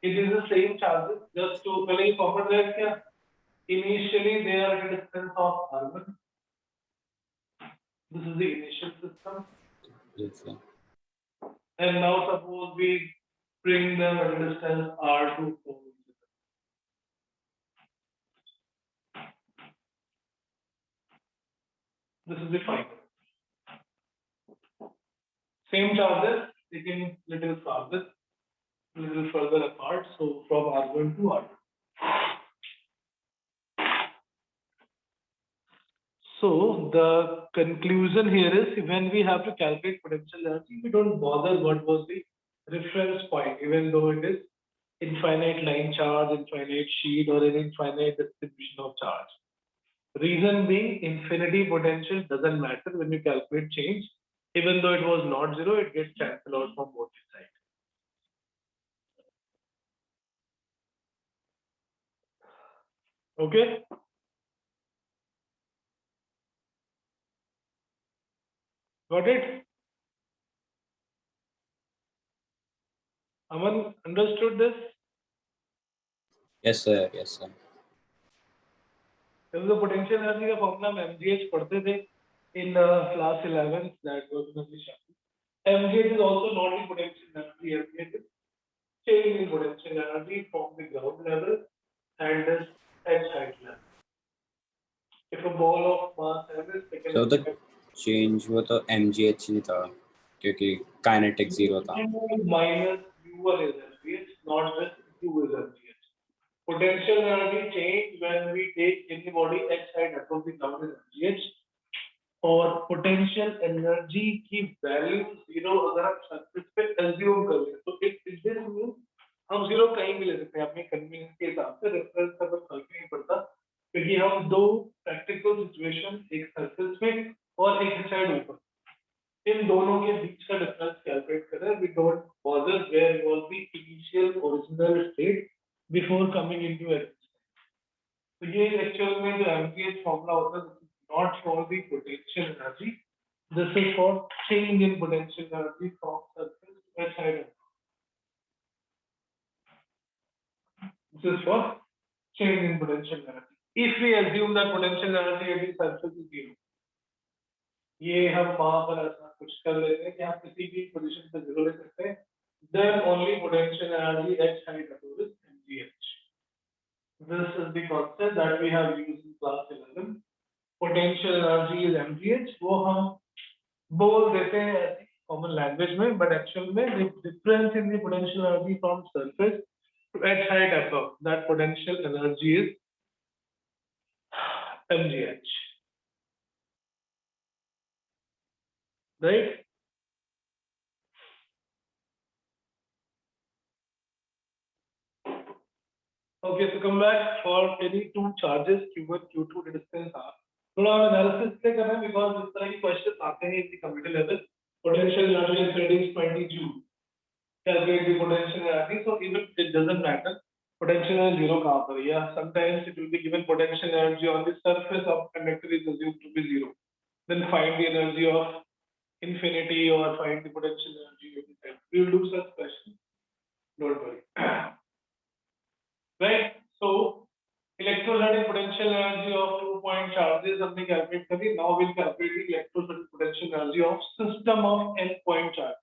Speaker 1: it is the same charges, just to पहले ही फॉर्मूला है क्या, initially they are at a distance of r1, this is the initial system.
Speaker 3: Yes sir.
Speaker 1: And now suppose we bring them at a distance r2. This is the final. Same charges, taking little further apart. So from R1 to R2. So the conclusion here is, when we have to calculate potential energy, we don't bother what was the reference point, even though it is infinite line charge, infinite sheet, or an infinite distribution of charge. Reason being, infinity potential doesn't matter when you calculate change. Even though it was not zero, it gets cancelled out from both sides. Okay. Got it? Aman, understood this?
Speaker 3: Yes sir, yes sir.
Speaker 1: There was a potential energy का formula हम MGH पढ़ते थे in class 11, that was MGH is also not the potential energy. MGH is change in potential energy from the ground level and this at height level. If a ball of mass is taken,
Speaker 3: So the change वो तो MGH ही था, क्योंकि kinetic zero था.
Speaker 1: minus U1 is MGH, not just U is MGH. Potential energy change when we take any body x height above the ground is MGH. और potential energy की value zero अगर हम surface पे assume कर लें तो it means हम zero कहीं भी ले सकते हैं अपनी कन्वीनियंस के हिसाब से, रेफरेंस का कोई फर्क नहीं पड़ता क्योंकि हम दो प्रैक्टिकल सिचुएशन, एक सरफेस में और एक साइड ऊपर, इन दोनों के बीच का डिफरेंस कैलकुलेट करें. We don't bother where was the initial original state before coming into existence. तो ये एक्चुअल में जो एमपीएच फॉर्मूला होता है, not for the potential energy, this is for change in potential energy from surface to side. This is for change in potential energy. If we assume that potential energy at the surface is zero, ये हम वहां पर ऐसा कुछ कर लेते हैं कि आप किसी भी पोजीशन पे जीरो ले सकते हैं. Then only potential energy at height is mgh. This is the concept that we have used in class 11. Potential energy is mgh. वो हम बोल देते हैं ऐसी common language में, but actual में the difference in the potential energy from surface to at height above, that potential energy is mgh. Right? Okay, so come back for any two charges Q1, Q2 distance R. थोड़ा analysis से करना है because इस तरह की question आते हैं इस computer level. Potential energy is reduced 20 joule. Calculate the potential energy. So even it doesn't matter. Potential energy zero कहाँ पर है? Yeah, sometimes it will be given potential energy on the surface of conductor is assumed to be zero. Then find the energy of infinity or find the potential energy of the cell. We will do such questions. Don't worry. Right? So electrostatic potential energy of 2-point charges हमने calculate कर दी. Now we'll calculate the electrostatic potential energy of system of n-point charge,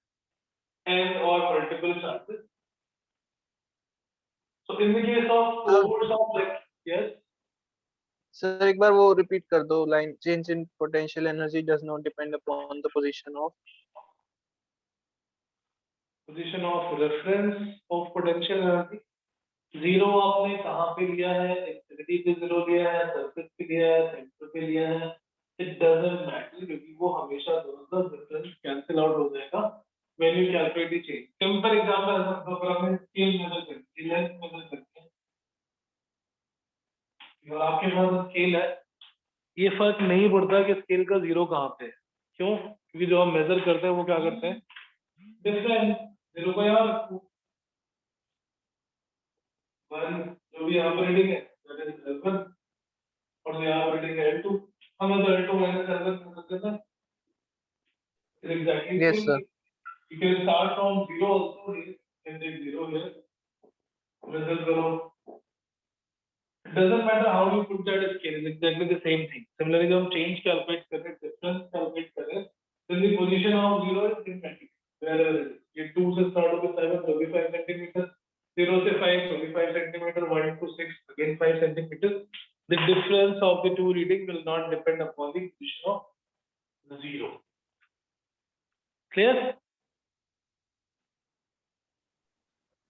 Speaker 1: n or multiple charges. So in the case of force of yes.
Speaker 5: Sir एक बार वो repeat कर दो line. Change in potential energy does not depend upon the position of
Speaker 1: reference of potential energy. Zero आपने कहाँ पे लिया है? Extremity पे जीरो लिया है, सरफेस पे लिया है, सेंटर पे लिया है. इट डजंट मैटर क्योंकि वो हमेशा दोनों का डिफरेंस कैंसिल आउट हो जाएगा when you calculate the change. Simple example ऐसा अगर हमें स्केल मेजर करते हैं, लेंथ मेजर करते हैं, और आपके पास स्केल है, ये फर्क नहीं पड़ता कि स्केल का जीरो कहाँ पे है. क्यों? क्योंकि जो हम मेजर करते हैं वो क्या करते हैं? डिफरेंस. जीरो को यहाँ रखो, जो भी यहाँ पर रीडिंग है दैट इज L1 और यहाँ पर रीडिंग है L2. हमें तो L2 माइनस L1 कर देना है. Exactly.
Speaker 5: Yes, sir.
Speaker 1: You can start from zero also. You can take zero here. Result करो. It doesn't matter how you put that scale. It's exactly the same thing. Similarly, जब हम change calculate कर रहे हैं, difference calculate कर रहे हैं, then the position of zero is infinity. Wherever it is. ये 2 से start होकर 7, 35 centimeters. 0 से 5, 25 centimeter. 1 to 6, again 5 centimeters. The difference of the two reading will not depend upon the position of zero. Clear?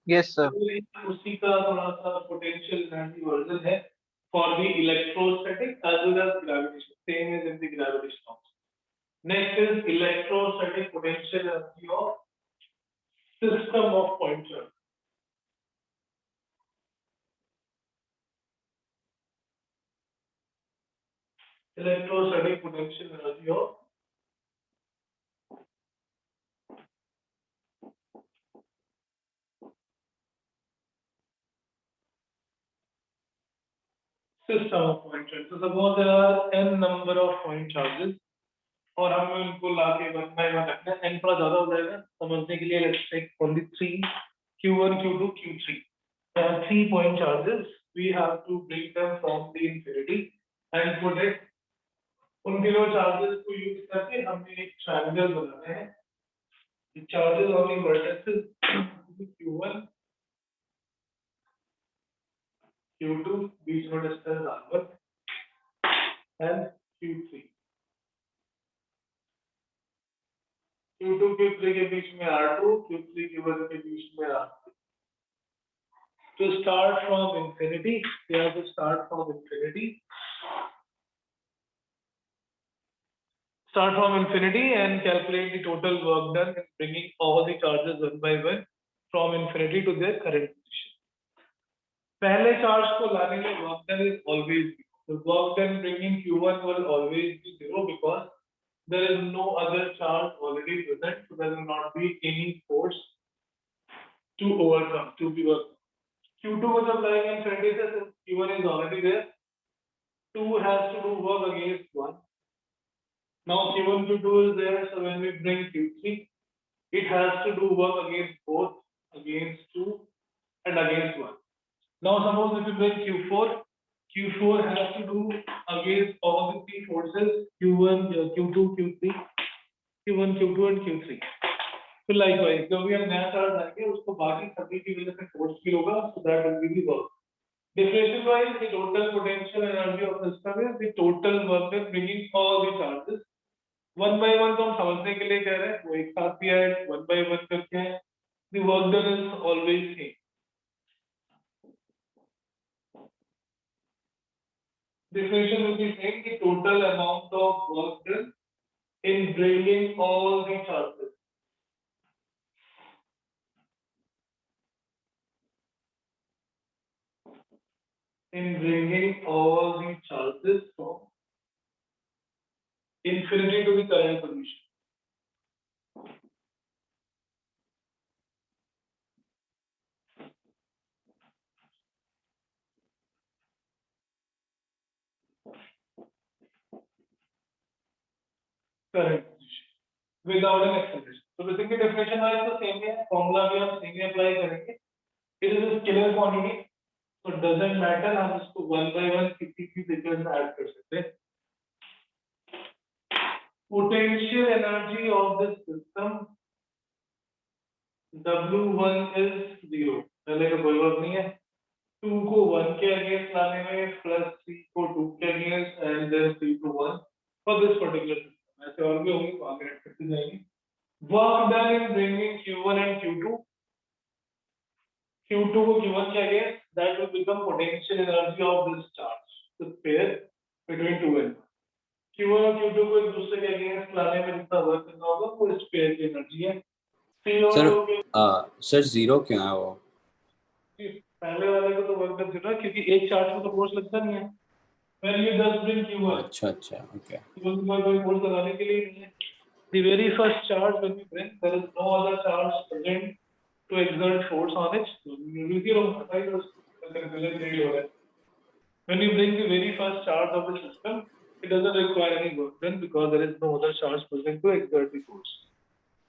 Speaker 5: Yes sir.
Speaker 1: उसी का थोड़ा सा potential energy version है for the electrostatic as well as gravitation. Same is in the gravitation also. Next is electrostatic potential energy of system of point charge. Electrostatic potential energy of system of point charges. So suppose there are n number of point charges और हम उनको लाके one by one रखना है. n थोड़ा ज्यादा हो जाएगा समझने के लिए. Let's take only 3 Q1, Q2, Q3. There are 3 point charges. We have to bring them from the infinity and put it. उन तीनों चार्जेस को यूज करके हमें एक ट्रायंगल बनाना है. The charges on the vertices Q1, Q2 बीच में distance R1 and Q3. Q2 Q3 के बीच में R2, Q3 Q1 के बीच में R3. To start from infinity, we have to start from infinity. start from infinity and calculate the total work done in bringing all the charges one by one from infinity to their current position. पहले charge को लाने में work done is always zero. The work done bringing Q1 will always be zero because there is no other charge already present, so there will not be any force to overcome, to be worked. Q2 को जब लाएंगे infinity से, since Q1 is already there, 2 has to do work against 1. Now Q1, Q2 is there, so when we bring Q3, it has to do work against both, against 2 and against 1. Now suppose if we bring Q4, Q4 has to do against all the three forces, Q1, Q2, Q3, Q1, Q2 and Q3. So likewise, जब भी हम नया charge लाएंगे उसको बाकी सभी की वजह से फोर्स फील होगा, so that will be the work. Differential wise, the total potential energy of the system is the total work done bringing all the charges. One by one तो हम समझने के लिए कह रहे हैं, वो एक साथ भी है, one by one करके हैं. The work done is always same. Definition will be same, the total amount of work done in bringing all the charges. In bringing all the charges from infinity to the current position. Current position without an acceleration. So basically definition wise तो same है, formula भी हम same apply करेंगे. It is a scalar quantity, so it doesn't matter, हम इसको one by one किसी भी जगह में add कर सकते हैं. Potential energy of this system W1 is 0. पहले का कोई वर्क नहीं है. 2 को 1 के अगेंस्ट लाने में प्लस 3 को 2 के against and then 3 to 1 for this particular system. ऐसे और भी होंगे, आगे ऐड करते जाएंगे. Work done in bringing Q1 and Q2. Q2 को Q1 के against, that will become potential energy of this charge, the pair between 2 and 1. Q1 और Q2 को एक दूसरे के अगेंस्ट लाने में जितना वर्क करना होगा वो इस पेयर की एनर्जी है.
Speaker 3: सर जीरो क्यों है वो?
Speaker 1: पहले वाले को तो वर्क डन करना, क्योंकि एक चार्ज को तो फोर्स लगता नहीं है. When you just bring Q1,
Speaker 3: अच्छा ओके.
Speaker 1: Q1 को कोई फोर्स लगाने के लिए नहीं है. The very first charge when we bring, there is no other charge present to exert force on it. So you will zero. When you bring the very first charge of the system, it doesn't require any work done because there is no other charge present to exert the force.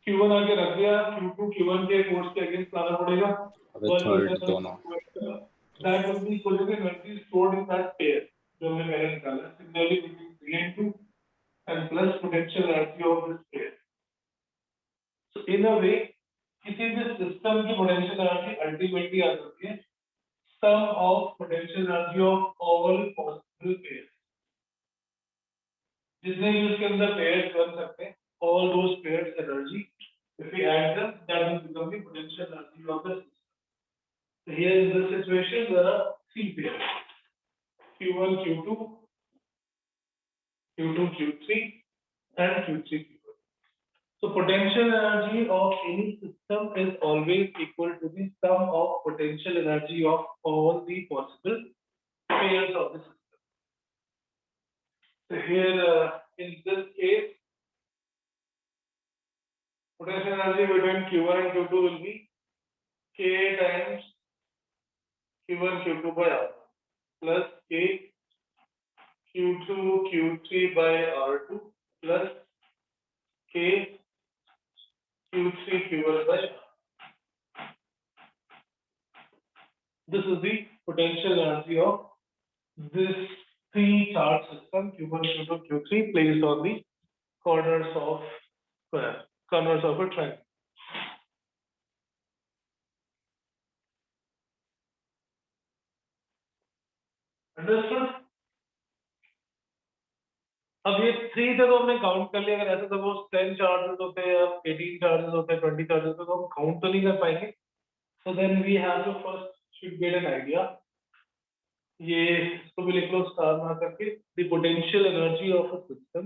Speaker 1: Q1 आगे रख दिया, Q2 Q1 के force के against लाना पड़ेगा.
Speaker 3: अबे third दोनों.
Speaker 1: That will be equal to the energy stored in that pair. जो हमने पहले निकाला. Similarly, between 3 and 2 and plus potential energy of this pair. So in a way, किसी भी system की potential energy ultimately आ सकती है sum of potential energy of all possible pairs. जितने भी उसके अंदर pairs बन सकते हैं, all those pairs energy, if we add them, that will become the potential energy of the system. So here is the situation, there are three pairs, Q1, Q2, Q2, Q3 and Q3, Q4. So potential energy of any system is always equal to the sum of potential energy of all the possible pairs of the system. So here in this case, potential energy between Q1 and Q2 will be K times Q1 Q2 by R plus K Q2 Q3 by R2 plus K Q3 Q1 by R. This is the potential energy of this three charge system Q1, Q2, Q3 placed on the corners of a triangle. Understood? अब ये 3 से तो हमने count कर लिया. अगर ऐसे suppose 10 charges होते हैं या 18 चार्जेस होते हैं, 20 चार्जेस होते हैं, तो हम काउंट तो नहीं कर पाएंगे. So then we have to first should get an idea. ये इसको भी लिख लो स्टार मार करके. The potential energy of a system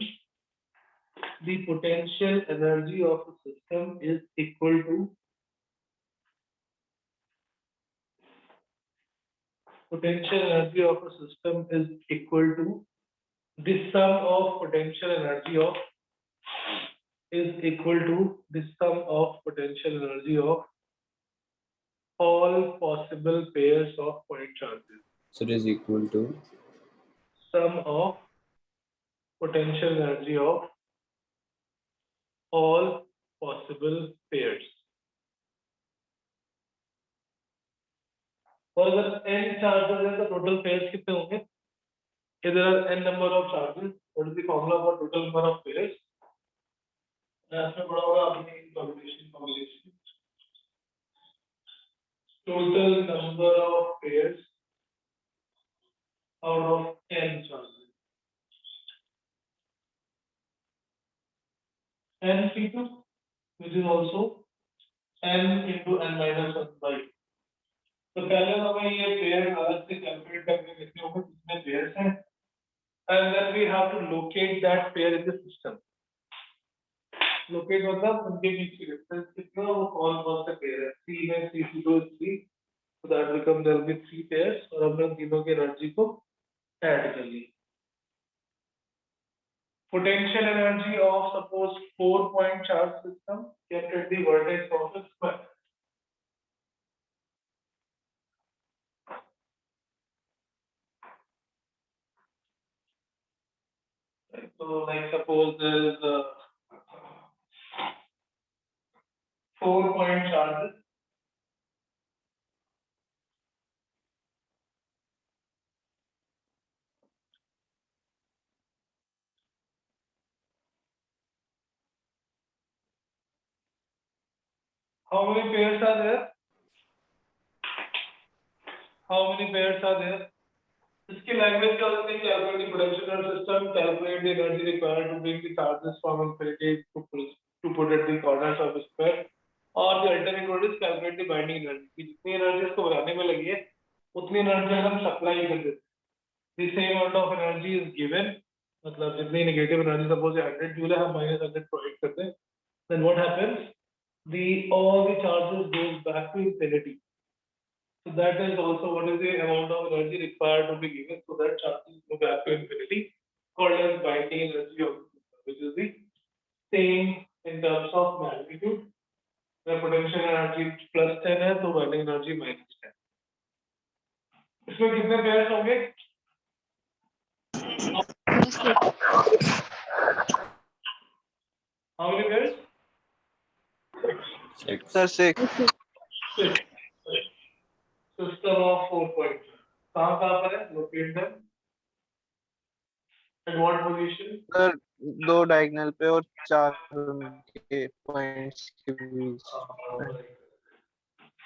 Speaker 1: the potential energy of a system is equal to potential energy of a system is equal to the sum of potential energy of is equal to the sum of potential energy of all possible pairs of point charges.
Speaker 3: So it is equal to
Speaker 1: Sum of potential energy of all possible pairs. और अगर n charges हैं तो total pairs कितने होंगे? If there are n number of charges, what is the formula for total number of pairs? इसमें बड़ा होगा अपनी combination. Total number of pairs out of n charges. N into which is also n into n minus 1 by. तो पहले हमें ये pair अलग से कैलकुलेट करके लिखने होंगे कितने पेयर्स हैं and then we have to locate that pair in the system. Locate मतलब उनके बीच की डिस्टेंस कितना वो कौन सा पेयर है. C में C0 is 3, so that becomes there will be 3 pairs और हमने तीनों की एनर्जी को ऐड कर ली. Potential energy of suppose 4-point charge system kept at the vertex of a square. So like suppose there is a 4-point charge. How many pairs are there? How many pairs are there? इसकी language क्या होती है? Calculate the potential system, calculate the energy required to bring the charges from infinity to put at the corners of a square. और the alternate word is calculate the binding energy. कि जितनी energy इसको बनाने में लगी है, उतनी energy हम सप्लाई कर देते हैं. The same amount of energy is given. मतलब जितनी नेगेटिव एनर्जी सपोज 100 जूल है, हम -100 प्रोवाइड करते हैं. Then what happens? All the charges goes back to infinity. So that is also what is the amount of energy required to be given so that charges go back to infinity, called as binding energy of the system, which is the same in terms of magnitude. The potential energy plus 10 है तो binding energy minus 10. इसमें कितने pairs होंगे? How many pairs?
Speaker 3: 6.
Speaker 5: Sir, 6.
Speaker 1: 6. System of 4 points. कहाँ पर है? Locate them. At what position?
Speaker 5: Sir, 2 diagonal पे और 4 के points के बीच.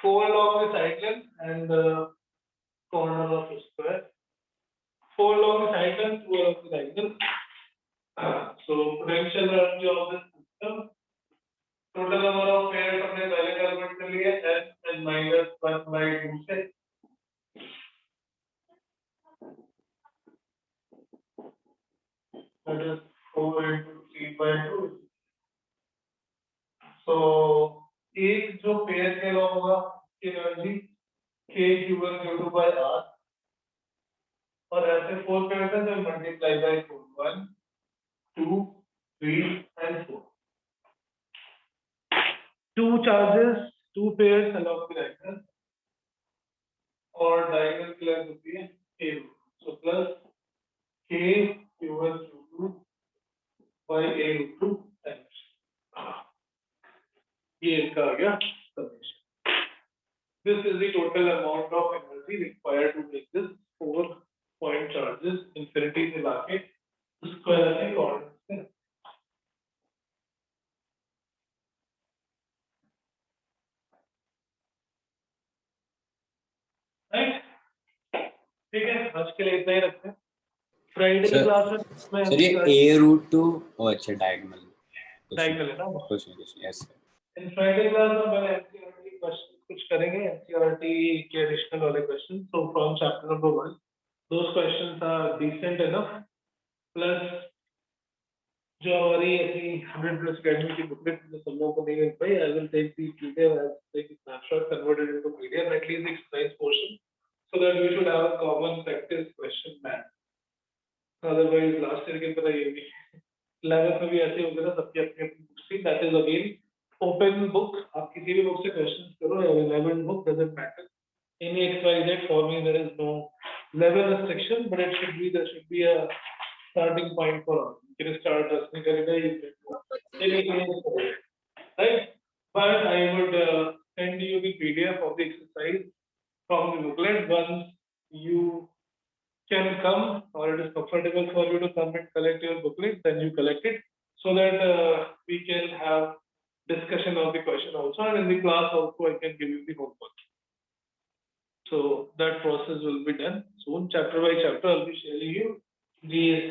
Speaker 1: 4 along the side length and the corner of the square. 4 along the side length, 2 along the diagonal. So potential energy of the system. Total number of pairs हमने पहले calculate कर लिया है n minus 1 by 2 से. That is 4 into 3 by 2. So एक जो pair के law होगा की energy k q1 q2 by r और ऐसे 4 पेयर है तो multiply by 4 1 2 3 and 4. 2 charges, 2 pairs along the diagonal और diagonal की लेंथ होती है k. So plus k q1 q2 by a root 2 times. ये इसका आ गया summation. This is the total amount of energy required to make this 4-point charges infinity से लाके square के coordinates में. Right? ठीक है, आज के लिए इतना ही रखते हैं. फ्राइडे की क्लास में
Speaker 3: सर ये a root 2 और अच्छा डायगोनल
Speaker 1: है ना.
Speaker 3: कुछ नहीं. Yes sir.
Speaker 1: इन फ्राइडे क्लास में मैंने एनसीईआरटी क्वेश्चन कुछ करेंगे, एनसीईआरटी के एडिशनल वाले question. So from chapter number 1 those questions are decent enough plus जो हमारी ऐसी 100+ अकेडमी की बुकलेट जो सब लोगों को नहीं मिल पाई, I will take the PDF, I will take snapshot, converted into PDF, at least exercise portion, so that we should have a common practice question bank. Otherwise last year की तरह ये भी 11th में भी ऐसे हो गया था, सबकी अपनी अपनी बुक्स थी. That is again open book. आप किसी भी बुक से क्वेश्चंस करो, 11 book doesn't matter. Any XYZ, for me there is no level restriction, but there should be a starting point for all. You can start listening right? But I would send you the PDF of the exercise from the booklet once you can come, or it is comfortable for you to come and collect your booklet, then you collect it, so that we can have discussion of the question also, and in the class also I can give you the homework. So that process will be done soon. Chapter by chapter, I'll be sharing you the